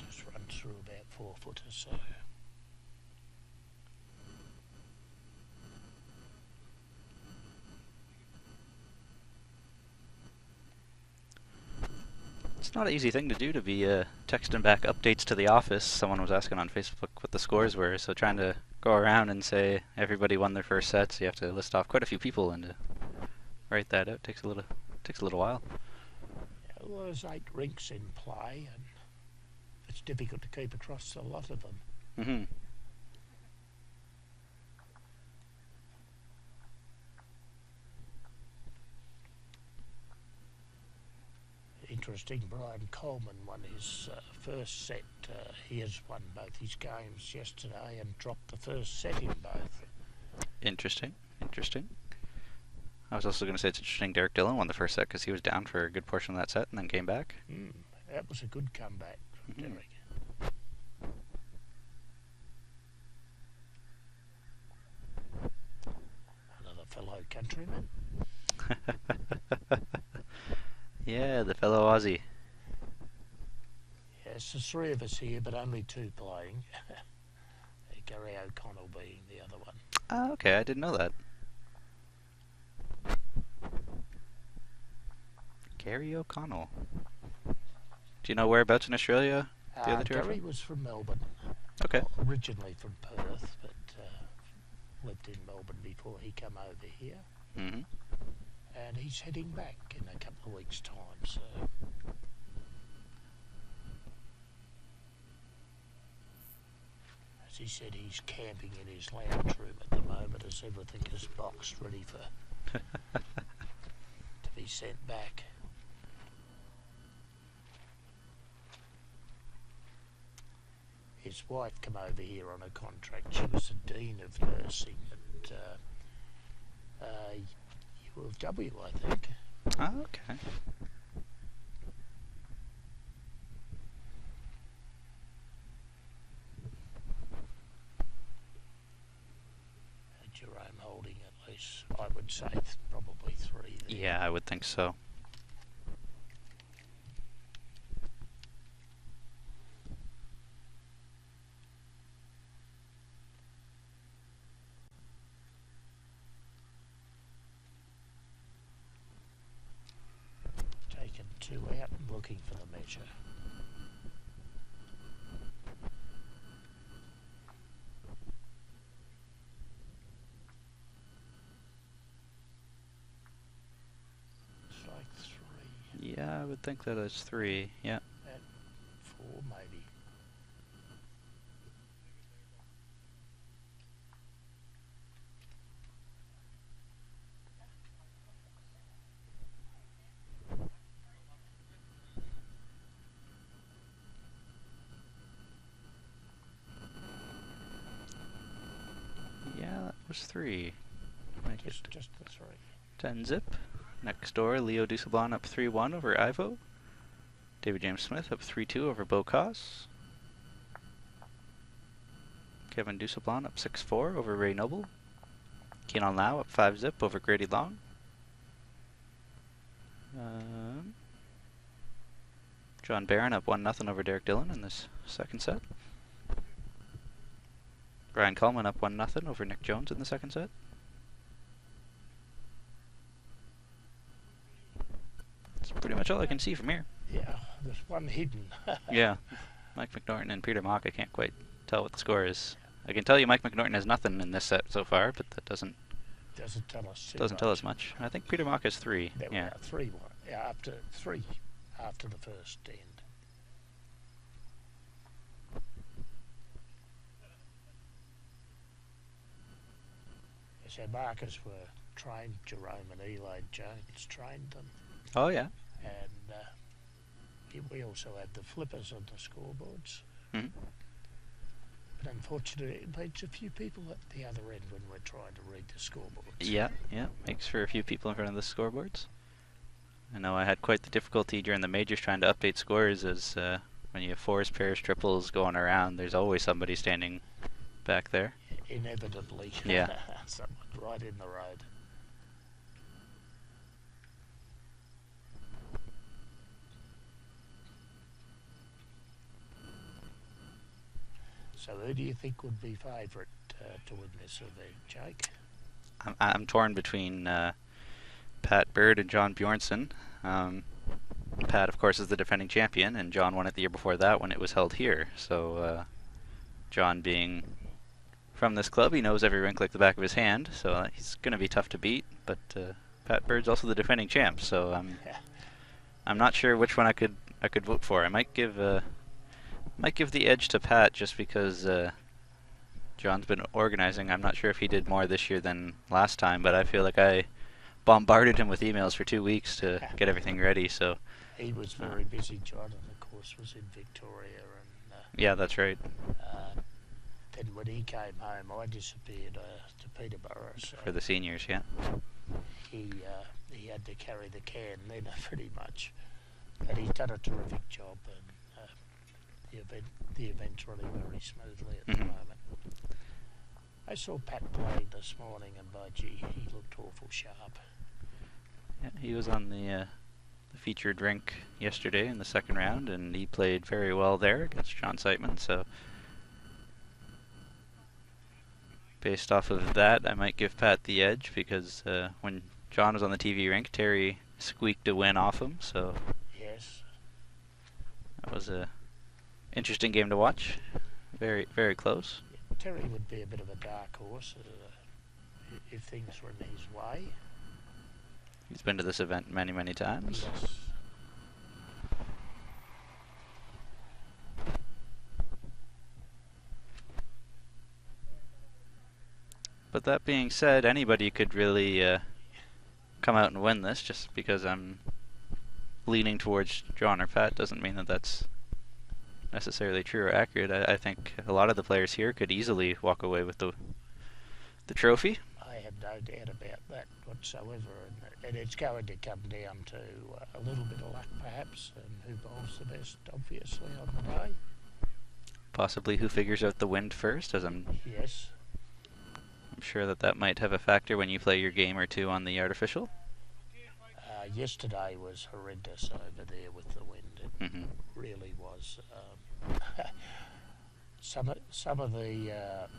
Just run through about 4 foot or so. It's not an easy thing to do, to be texting back updates to the office. Someone was asking on Facebook what the scores were, so trying to go around and say everybody won their first sets, you have to list off quite a few people, and to write that out takes a little while. Yeah, well, there's 8 rinks in play, and it's difficult to keep across a lot of them. Mm-hmm. Interesting, Brian Coleman won his first set. He has won both his games yesterday and dropped the first set in both. Interesting. I was also going to say it's interesting Derek Dillon won the first set because he was down for a good portion of that set and then came back. That was a good comeback from Derek. Another fellow countryman. Yeah, the fellow Aussie. Yes, there's 3 of us here, but only 2 playing. Gary O'Connell being the other one. Oh, okay, I didn't know that. Gary O'Connell. Do you know whereabouts in Australia the other 2 are Gary from? was from Melbourne. Okay. Well, originally from Perth, but lived in Melbourne before he came over here. Mm-hmm. And he's heading back in a couple of weeks' time, so... As he said, he's camping in his lounge room at the moment as everything is boxed, ready for... to be sent back. His wife came over here on a contract. She was the Dean of Nursing at UofW, I think. Oh, okay. Jerome holding at least, I would say, probably 3 there. Yeah, I would think so. Taking 2 out and looking for the measure. It's like 3 Yeah, I would think that it's 3. Yeah. and 4 maybe. Yeah, that was 3. Just the 3. 10 zip. Next door, Leo Dusablon up 3-1 over Ivo. David James Smith up 3-2 over Bo Koss. Kevin Dusablon up 6-4 over Ray Noble. Keenan Lau up 5 zip over Grady Long. John Barron up 1-0 over Derek Dillon in this second set. Brian Coleman up 1-0 over Nick Jones in the second set. That's pretty much all I can see from here. Yeah, there's one hidden. Yeah, Mike McNorton and Peter Mock, I can't quite tell what the score is. I can tell you Mike McNorton has nothing in this set so far, but that doesn't tell us. tell us much. I think Peter Mock has 3. There Yeah, were 3-1. Yeah, after 3 after the first end. So Marcus were trained, Jerome and Eli Jones trained them, oh yeah. and we also had the flippers on the scoreboards. Mhm. But unfortunately, it makes a few people at the other end when we're trying to read the scoreboards. Yeah, makes for a few people in front of the scoreboards. I know I had quite the difficulty during the majors trying to update scores, as when you have fours, pairs, triples going around, there's always somebody standing back there. Inevitably. Yeah. Someone right in the road. So who do you think would be favourite to win this event, Jake? I'm torn between Pat Bird and John Bjornsson. Pat, of course, is the defending champion, and John won it the year before that when it was held here. So John being from this club, he knows every rink like the back of his hand, so he's going to be tough to beat. But Pat Bird's also the defending champ, so I'm not sure which one I could vote for. I might give the edge to Pat just because John's been organizing. I'm not sure if he did more this year than last time, but I feel like I bombarded him with emails for 2 weeks to get everything ready. So he was very busy. John, and of course, was in Victoria, and yeah, that's right. then when he came home, I disappeared to Peterborough. So For the seniors, yeah. he had to carry the can then, pretty much. But he's done a terrific job, and the event's running very smoothly at the moment. I saw Pat play this morning, and by gee, he looked awful sharp. Yeah, he was on the featured rink yesterday in the second round, and he played very well there against John Siteman. So based off of that, I might give Pat the edge, because when John was on the TV rink, Terry squeaked a win off him. So Yes. that was a interesting game to watch. Very, very close. Terry would be a bit of a dark horse if things were in his way. He's been to this event many, many times. Yes. But that being said, anybody could really come out and win this. Just because I'm leaning towards John or Pat doesn't mean that that's necessarily true or accurate. I think a lot of the players here could easily walk away with the trophy. I have no doubt about that whatsoever, and it's going to come down to a little bit of luck perhaps, and who bowls the best, obviously, on the day. Possibly who figures out the wind first, as I'm Yes. sure that might have a factor when you play your game or two on the artificial. Yesterday was horrendous over there with the wind. It really was. Some of the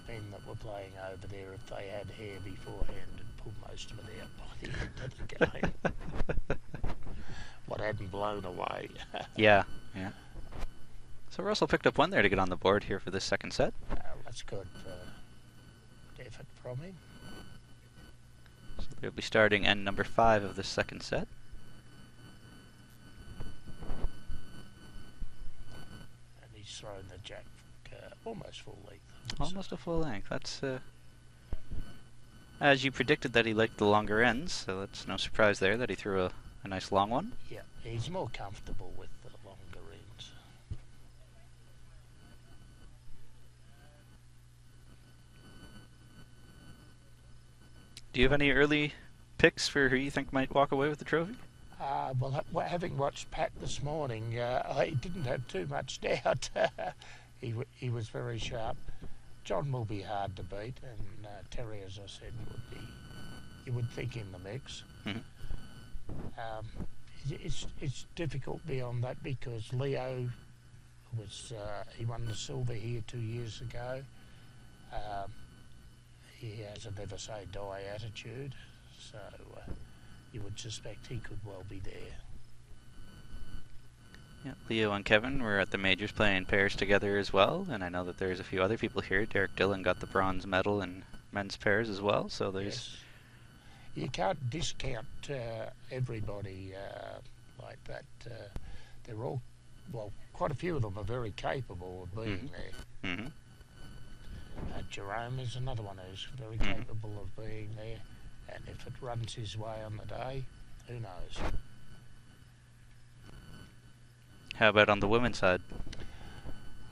men that were playing over there, if they had hair beforehand, had pulled most of it out by the end of the game. What hadn't blown away. Yeah. So Russell picked up one there to get on the board here for this second set. That's good effort from him. So they'll be starting end number 5 of this second set. And he's thrown the jack almost full length. Almost a full length. That's as you predicted that he liked the longer ends, so that's no surprise there that he threw a nice long one. Yeah, he's more comfortable with the longer ends. Do you have any early picks for who you think might walk away with the trophy? Having watched Pat this morning, I didn't have too much doubt. He was very sharp. John will be hard to beat, and Terry, as I said, you would think in the mix. Mm-hmm. It's difficult beyond that because Leo he won the silver here 2 years ago. He has a never say die attitude, so you would suspect he could well be there. Yeah, Leo and Kevin were at the majors playing pairs together as well, and I know that there's a few other people here. Derek Dillon got the bronze medal in men's pairs as well, so there's... Yes. You can't discount everybody like that. They're all, well, quite a few of them are very capable of being there. Mm-hmm. Jerome is another one who's very capable of being there, and if it runs his way on the day, who knows? How about on the women's side?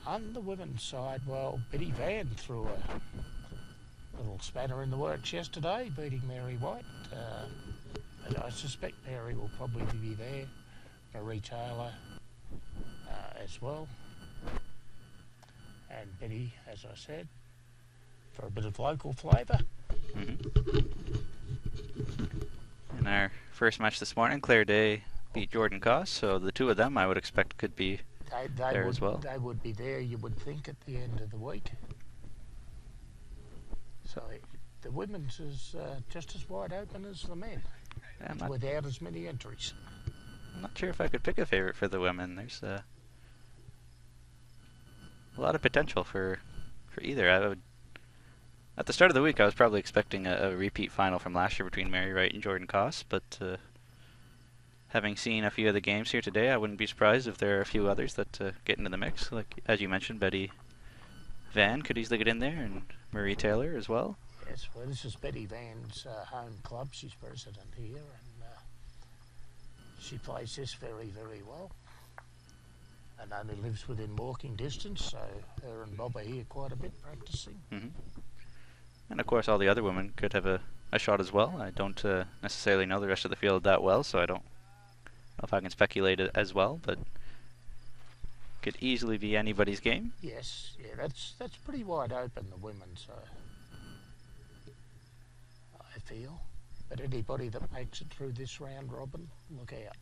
On the women's side, well, Betty Van threw a little spanner in the works yesterday, beating Mary White. But I suspect Mary will probably be there. Marie Taylor as well. And Betty, as I said, for a bit of local flavour. Mm-hmm. In our first match this morning, Claire Day beat Jordan Koss, so the two of them I would expect could be there as well. They would be there, you would think, at the end of the week. So the women's is just as wide open as the men, without as many entries. I'm not sure if I could pick a favourite for the women. There's a lot of potential for either. At the start of the week, I was probably expecting a repeat final from last year between Mary Wright and Jordan Koss, but having seen a few of the games here today, I wouldn't be surprised if there are a few others that get into the mix. Like, as you mentioned, Betty Van could easily get in there, and Marie Taylor as well. Yes, well, this is Betty Van's home club. She's president here, and she plays this very, very well. And only lives within walking distance, so her and Bob are here quite a bit practicing. Mm-hmm. And of course, all the other women could have a shot as well. I don't necessarily know the rest of the field that well, so I don't know if I can speculate it as well, but could easily be anybody's game. Yes, yeah, that's pretty wide open, the women's, I feel. But anybody that makes it through this round robin, look out.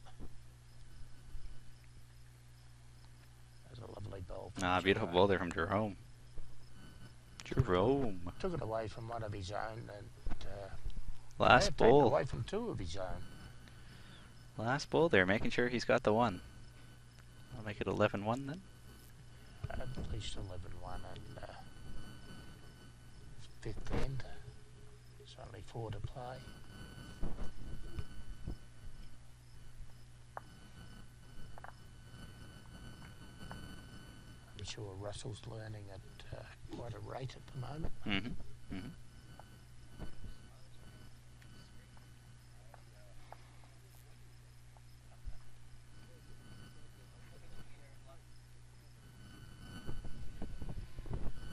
There's a lovely bowl. Beautiful bowl there from Jerome. Took it away from one of his own, and last bowl. Away from two of his own. Last bowl there, making sure he's got the one. I'll make it 11-1 then. At least 11-1 and fifth end. There's only 4 to play. I'm sure Russell's learning at quite a rate at the moment. Mm-hmm. Mm-hmm.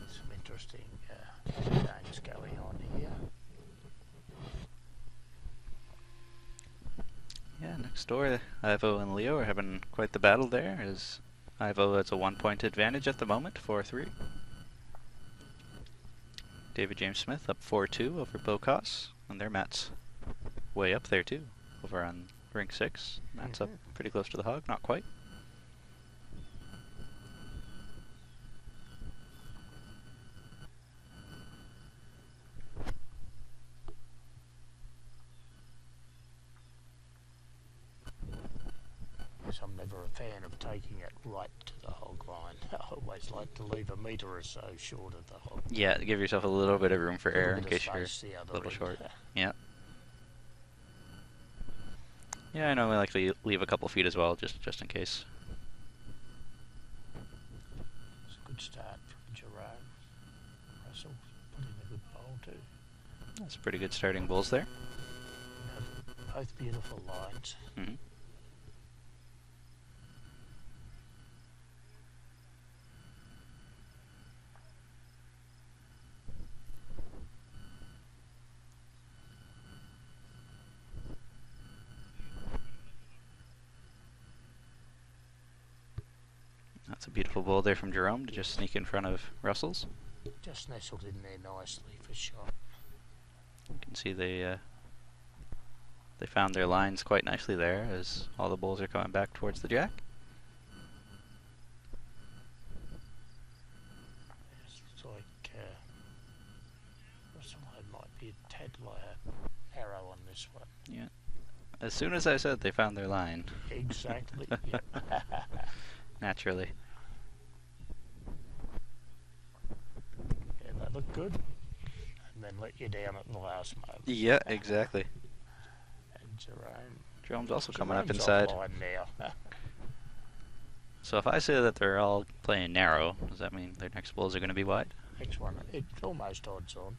Some interesting games going on here. Yeah, next door, Ivo and Leo are having quite the battle there, as Ivo has a 1-point advantage at the moment, 4-3. David James Smith up 4-2 over Bo Koss, and their mat's way up there too, over on ring 6. Matt's up pretty close to the hog, not quite. Yes, I'm never a fan of taking it right to the hog line. I always like to leave a metre or so short of the hog. Yeah, give yourself a little bit of room for error in case you're a little short. Yeah. Yeah, I know I like to leave a couple feet as well, just in case. It's a good start from Jerome. Russell put in a good bowl too. That's pretty good starting bowls there. Both beautiful lines. Mm-hmm. That's a beautiful bowl there from Jerome to just sneak in front of Russell's. Just nestled in there nicely for shot. You can see they found their lines quite nicely there as all the bowls are coming back towards the jack. It's like Russell might be a tad arrow on this one. Yeah. As soon as I said they found their line. Exactly. Naturally. Yeah, they look good. And then let you down at the last moment. Yeah, exactly. And Jerome's also coming up Jerome's inside. offline now. So if I say that they're all playing narrow, does that mean their next bowls are going to be wide? Next one, it's almost odds on.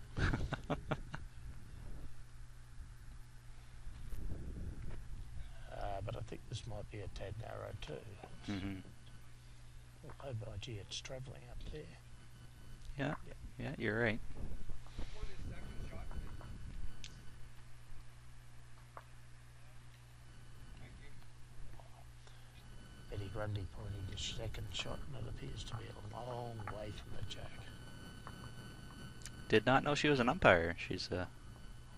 But I think this might be a tad narrow too. Mm-hmm. Oh, by gee, it's travelling up there. Yeah, you're right. Eddie Grundy pointing his second shot, and it appears to be a long way from the jack. Did not know she was an umpire. She's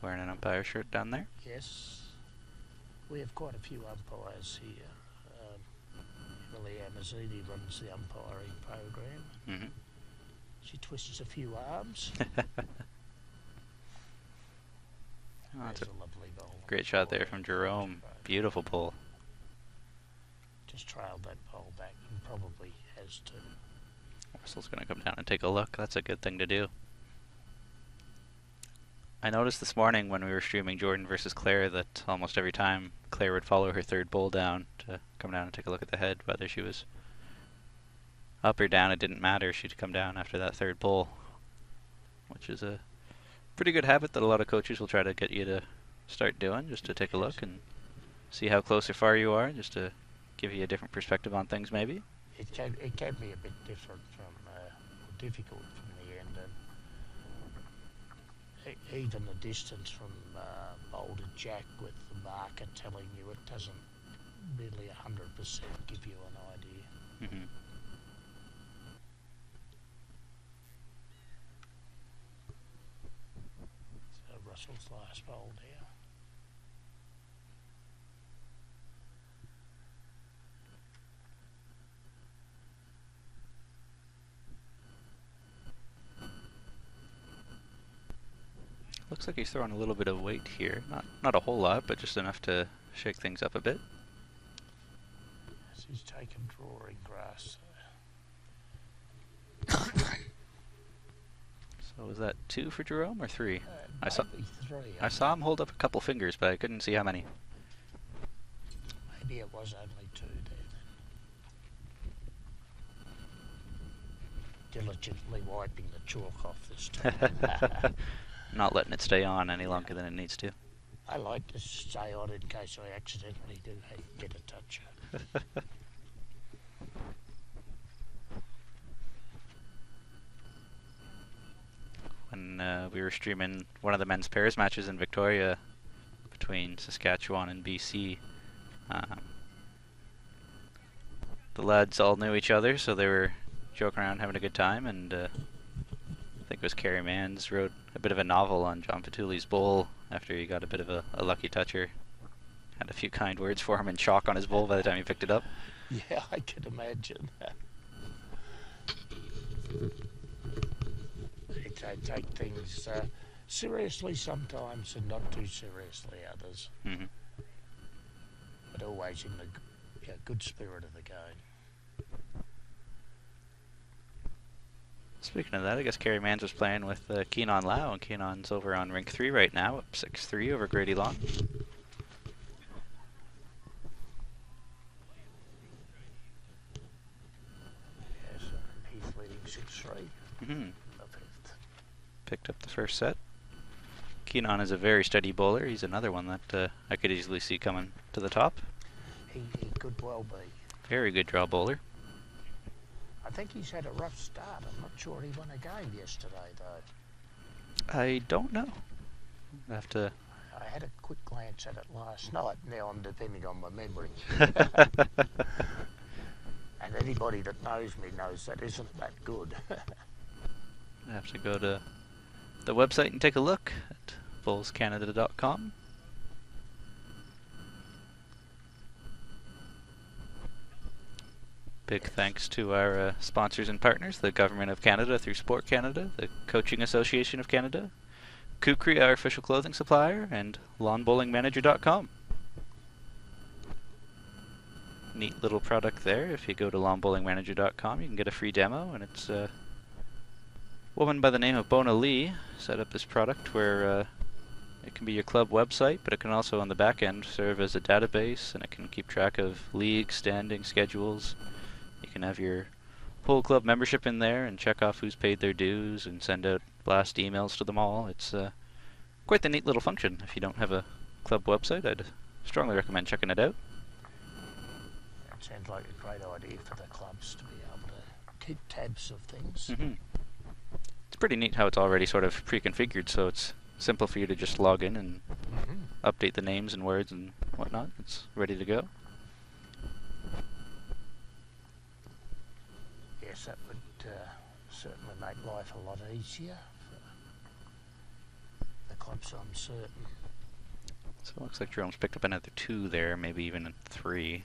wearing an umpire shirt down there. Yes, we have quite a few umpires here. Emily Amazzini runs the umpiring program. Mm-hmm. She twists a few arms. Oh, that's There's a a lovely bowl. great shot there from Jerome. Beautiful pull. Just trailed that bowl back and probably has to. Russell's going to come down and take a look. That's a good thing to do. I noticed this morning when we were streaming Jordan versus Claire that almost every time Claire would follow her third bowl down to come down and take a look at the head, whether she was up or down, it didn't matter. She'd come down after that third bowl, which is a pretty good habit that a lot of coaches will try to get you to start doing, just to take a look and see how close or far you are, just to give you a different perspective on things maybe. It can be a bit different from, difficult from the end, and even the distance from bowl to jack with the marker telling you it doesn't really 100% give you an idea. Mm-hmm. So Russell's last bowl now. Looks like he's throwing a little bit of weight here. Not a whole lot, but just enough to shake things up a bit. As he's taken drawing grass. So was that 2 for Jerome or 3? I Maybe 3. I saw him hold up a couple fingers, but I couldn't see how many. Maybe it was only 2 there then. Diligently wiping the chalk off this time. Not letting it stay on any longer than it needs to. I like to stay on in case I accidentally do get a touch. When we were streaming one of the men's pairs matches in Victoria between Saskatchewan and BC, the lads all knew each other, so they were joking around, having a good time, and I think it was Kerry Manns wrote a bit of a novel on John Fatuli's bowl after he got a bit of a lucky toucher. Had a few kind words for him in chalk on his bowl by the time he picked it up. Yeah, I can imagine. They take things seriously sometimes and not too seriously others. Mm-hmm. But always in the good spirit of the game. Speaking of that, I guess Kerry Manns was playing with Keenan Lau, and Keenan's over on rink 3 right now, up 6-3 over Grady Long. Yes, he's leading 6-3. Mm-hmm. The fifth. Picked up the first set. Keenan is a very steady bowler. He's another one that I could easily see coming to the top. He could well be. Very good draw bowler. I think he's had a rough start. I'm not sure he won a game yesterday, though. I don't know. I have to... I had a quick glance at it last night. Now I'm depending on my memory. And anybody that knows me knows that isn't that good. I have to go to the website and take a look at bowlscanada.com. Big thanks to our sponsors and partners, the Government of Canada through Sport Canada, the Coaching Association of Canada, Kukri, our official clothing supplier, and lawnbowlingmanager.com. Neat little product there. If you go to lawnbowlingmanager.com, you can get a free demo, and it's a woman by the name of Bona Lee set up this product where it can be your club website, but it can also on the back end serve as a database, and it can keep track of league standing schedules. You can have your whole club membership in there and check off who's paid their dues and send out blast emails to them all. It's quite the neat little function. If you don't have a club website, I'd strongly recommend checking it out. That sounds like a great idea for the clubs to be able to keep tabs of things. It's pretty neat how it's already sort of pre-configured, so it's simple for you to just log in and update the names and words and whatnot. It's ready to go. Yes, that would certainly make life a lot easier for the clubs, I'm certain. So it looks like Jerome's picked up another 2 there, maybe even 3.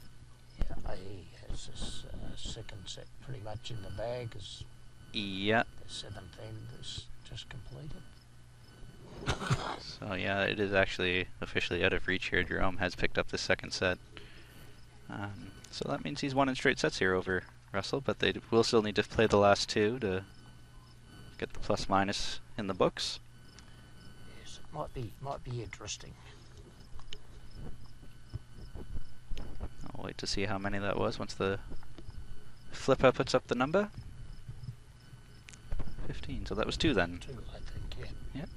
Yeah, he has this second set pretty much in the bag as Yeah. the 7th end is just completed. So yeah, it is actually officially out of reach here. Jerome has picked up the second set. So that means he's won in straight sets here over Russell, but they will still need to play the last 2 to get the plus minus in the books. Yes, it might be interesting. I'll wait to see how many that was once the flipper puts up the number. 15, so that was 2 then. 2, I think, yeah. Yep.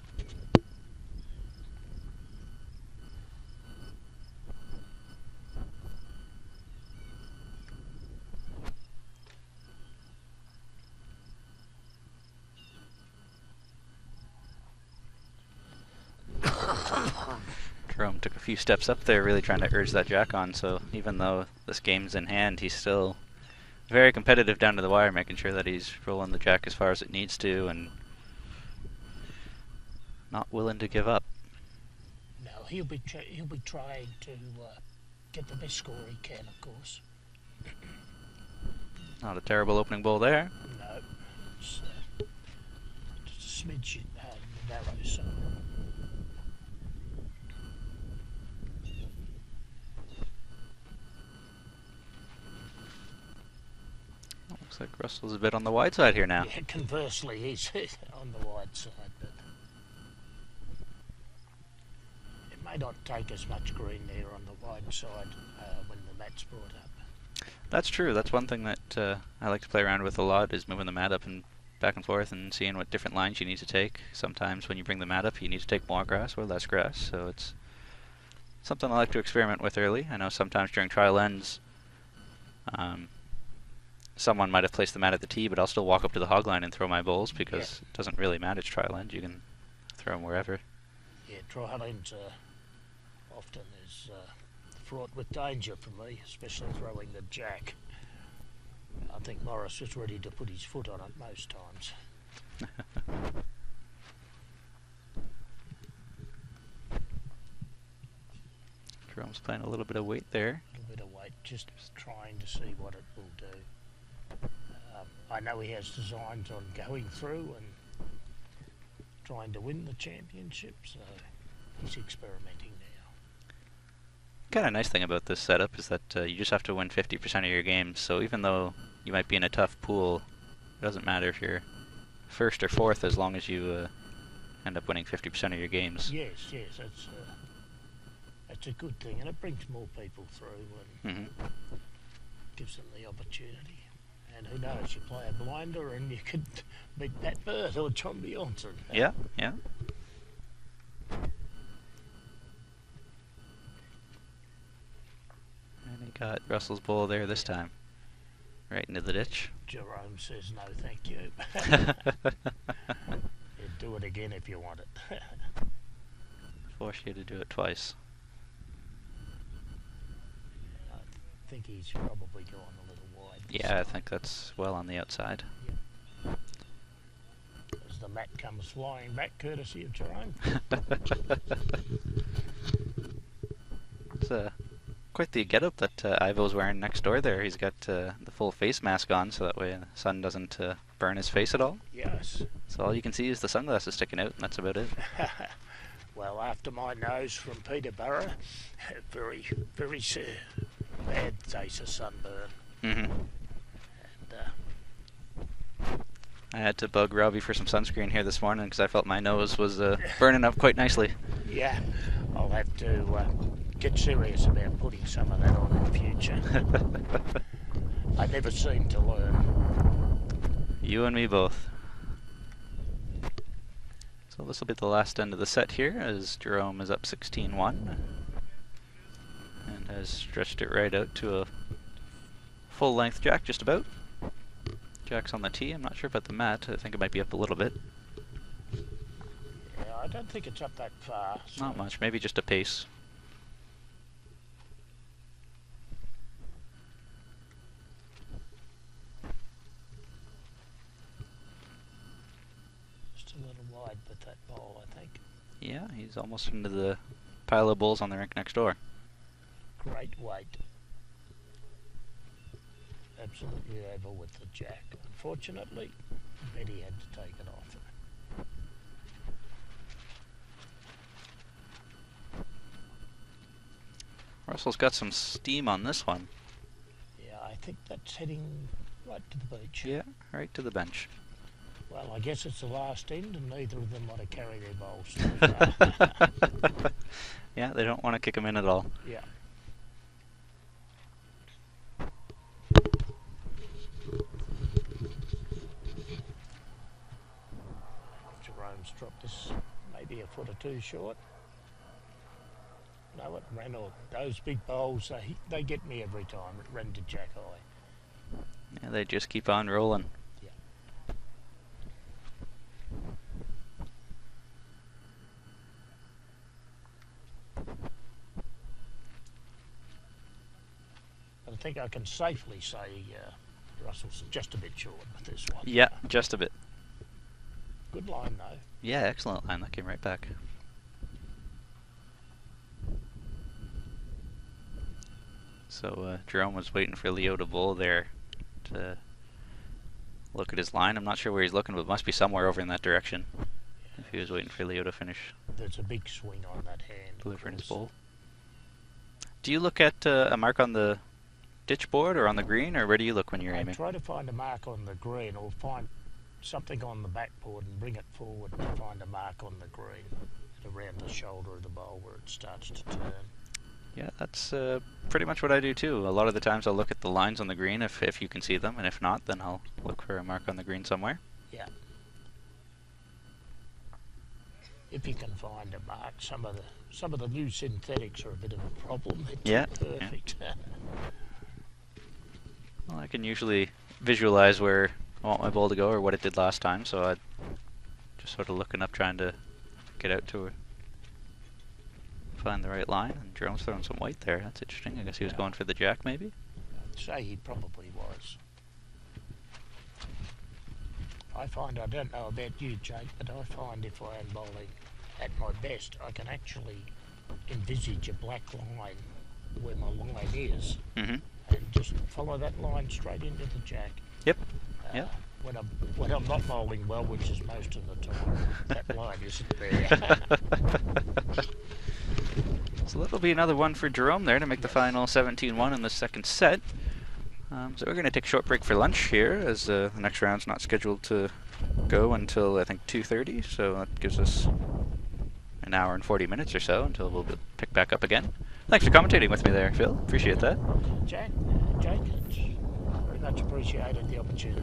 Jerome took a few steps up there, really trying to urge that jack on, so even though this game's in hand, he's still very competitive down to the wire, making sure that he's rolling the jack as far as it needs to and not willing to give up. No, he'll be trying to get the best score he can, of course. Not a terrible opening bowl there. No, it's just a smidge narrow, so. Looks like Russell's a bit on the wide side here now. Yeah, conversely, he's on the wide side, but it may not take as much green there on the wide side when the mat's brought up. That's true. That's one thing that I like to play around with a lot, is moving the mat up and back and forth and seeing what different lines you need to take. Sometimes when you bring the mat up, you need to take more grass or less grass, so it's something I like to experiment with early. I know sometimes during trial ends, someone might have placed the mat at the tee, but I'll still walk up to the hog line and throw my bowls because it doesn't really matter. It's trial end. You can throw them wherever. Yeah, trial ends often is fraught with danger for me, especially throwing the jack. I think Morris was ready to put his foot on it most times. Jerome's playing a little bit of weight there. A little bit of weight, just trying to see what it will do. I know he has designs on going through and trying to win the championship, so he's experimenting now. Kind of nice thing about this setup is that you just have to win 50% of your games, so even though you might be in a tough pool, it doesn't matter if you're first or fourth as long as you end up winning 50% of your games. Yes, that's a good thing, and it brings more people through and gives them the opportunity. And who knows, you play a blinder and you could beat Pat Bird or John Beyonce. Yeah. And he got Russell's bowl there this time. Right into the ditch. Jerome says no thank you. He'd do it again if you want it. Force you to do it twice. I think he's probably gone a little wide Yeah, I think that's well on the outside. As the mat comes flying back, courtesy of Jerome. It's quite the getup that Ivo's wearing next door there. He's got the full face mask on, so that way the sun doesn't burn his face at all. Yes. So all you can see is the sunglasses sticking out, and that's about it. Well, after my nose from Peterborough, very, very bad case of sunburn. Mm-hmm. And I had to bug Robbie for some sunscreen here this morning because I felt my nose was burning up quite nicely. yeah, I'll have to get serious about putting some of that on in the future. I never seem to learn. You and me both. So this will be the last end of the set here as Jerome is up 16-1 and has stretched it right out to a full length jack just about. Jack's on the tee. I'm not sure about the mat. I think it might be up a little bit. Yeah, I don't think it's up that far. So Not much, maybe just a pace. just a little wide with that ball, I think. Yeah, he's almost into the pile of bulls on the rink next door. Great weight. Absolutely over with the jack. Unfortunately, Betty had to take it off. Russell's got some steam on this one. Yeah, I think that's heading right to the beach. Yeah, right to the bench. Well, I guess it's the last end, and neither of them want to carry their bowls too far. Yeah, they don't want to kick him in at all. Yeah. Jerome's dropped this maybe a foot or two short. No, it ran on. Those big bowls, they get me every time. It ran to jack high. Yeah, they just keep on rolling. Yeah. But I think I can safely say Russell's just a bit short with this one. Yeah, just a bit. Good line though. Yeah, excellent line. That came right back. So Jerome was waiting for Leo to bowl there to look at his line. I'm not sure where he's looking, but it must be somewhere over in that direction. If he was waiting for Leo to finish There's a big swing on that hand. delivering his bowl. Do you look at a mark on the ditch board or on the green, or where do you look when you're I aiming? try to find a mark on the green, or find something on the backboard and bring it forward to find a mark on the green around the shoulder of the bowl where it starts to turn. Yeah, that's pretty much what I do too. A lot of the times I'll look at the lines on the green if you can see them, and if not, then I'll look for a mark on the green somewhere. Yeah. If you can find a mark, some of the new synthetics are a bit of a problem. They're too perfect. Well, I can usually visualize where I want my ball to go or what it did last time, so I'm just sort of looking up trying to get out to find the right line. And Jerome's throwing some white there. That's interesting. I guess he was going for the jack maybe. I'd say he probably was. I don't know about you, Jake, but I find if I am bowling at my best, I can actually envisage a black line where my line is, Mm-hmm. and just follow that line straight into the jack. Yep. Yep. When I'm not bowling well, which is most of the time, that line isn't there. So that'll be another one for Jerome there to make the final 17-1 in the second set. So we're going to take a short break for lunch here, as the next round's not scheduled to go until I think 2:30. So that gives us an hour and 40 minutes or so until we'll pick back up again. Thanks for commentating with me there, Phil. Appreciate that. Jake, it's very much appreciated the opportunity.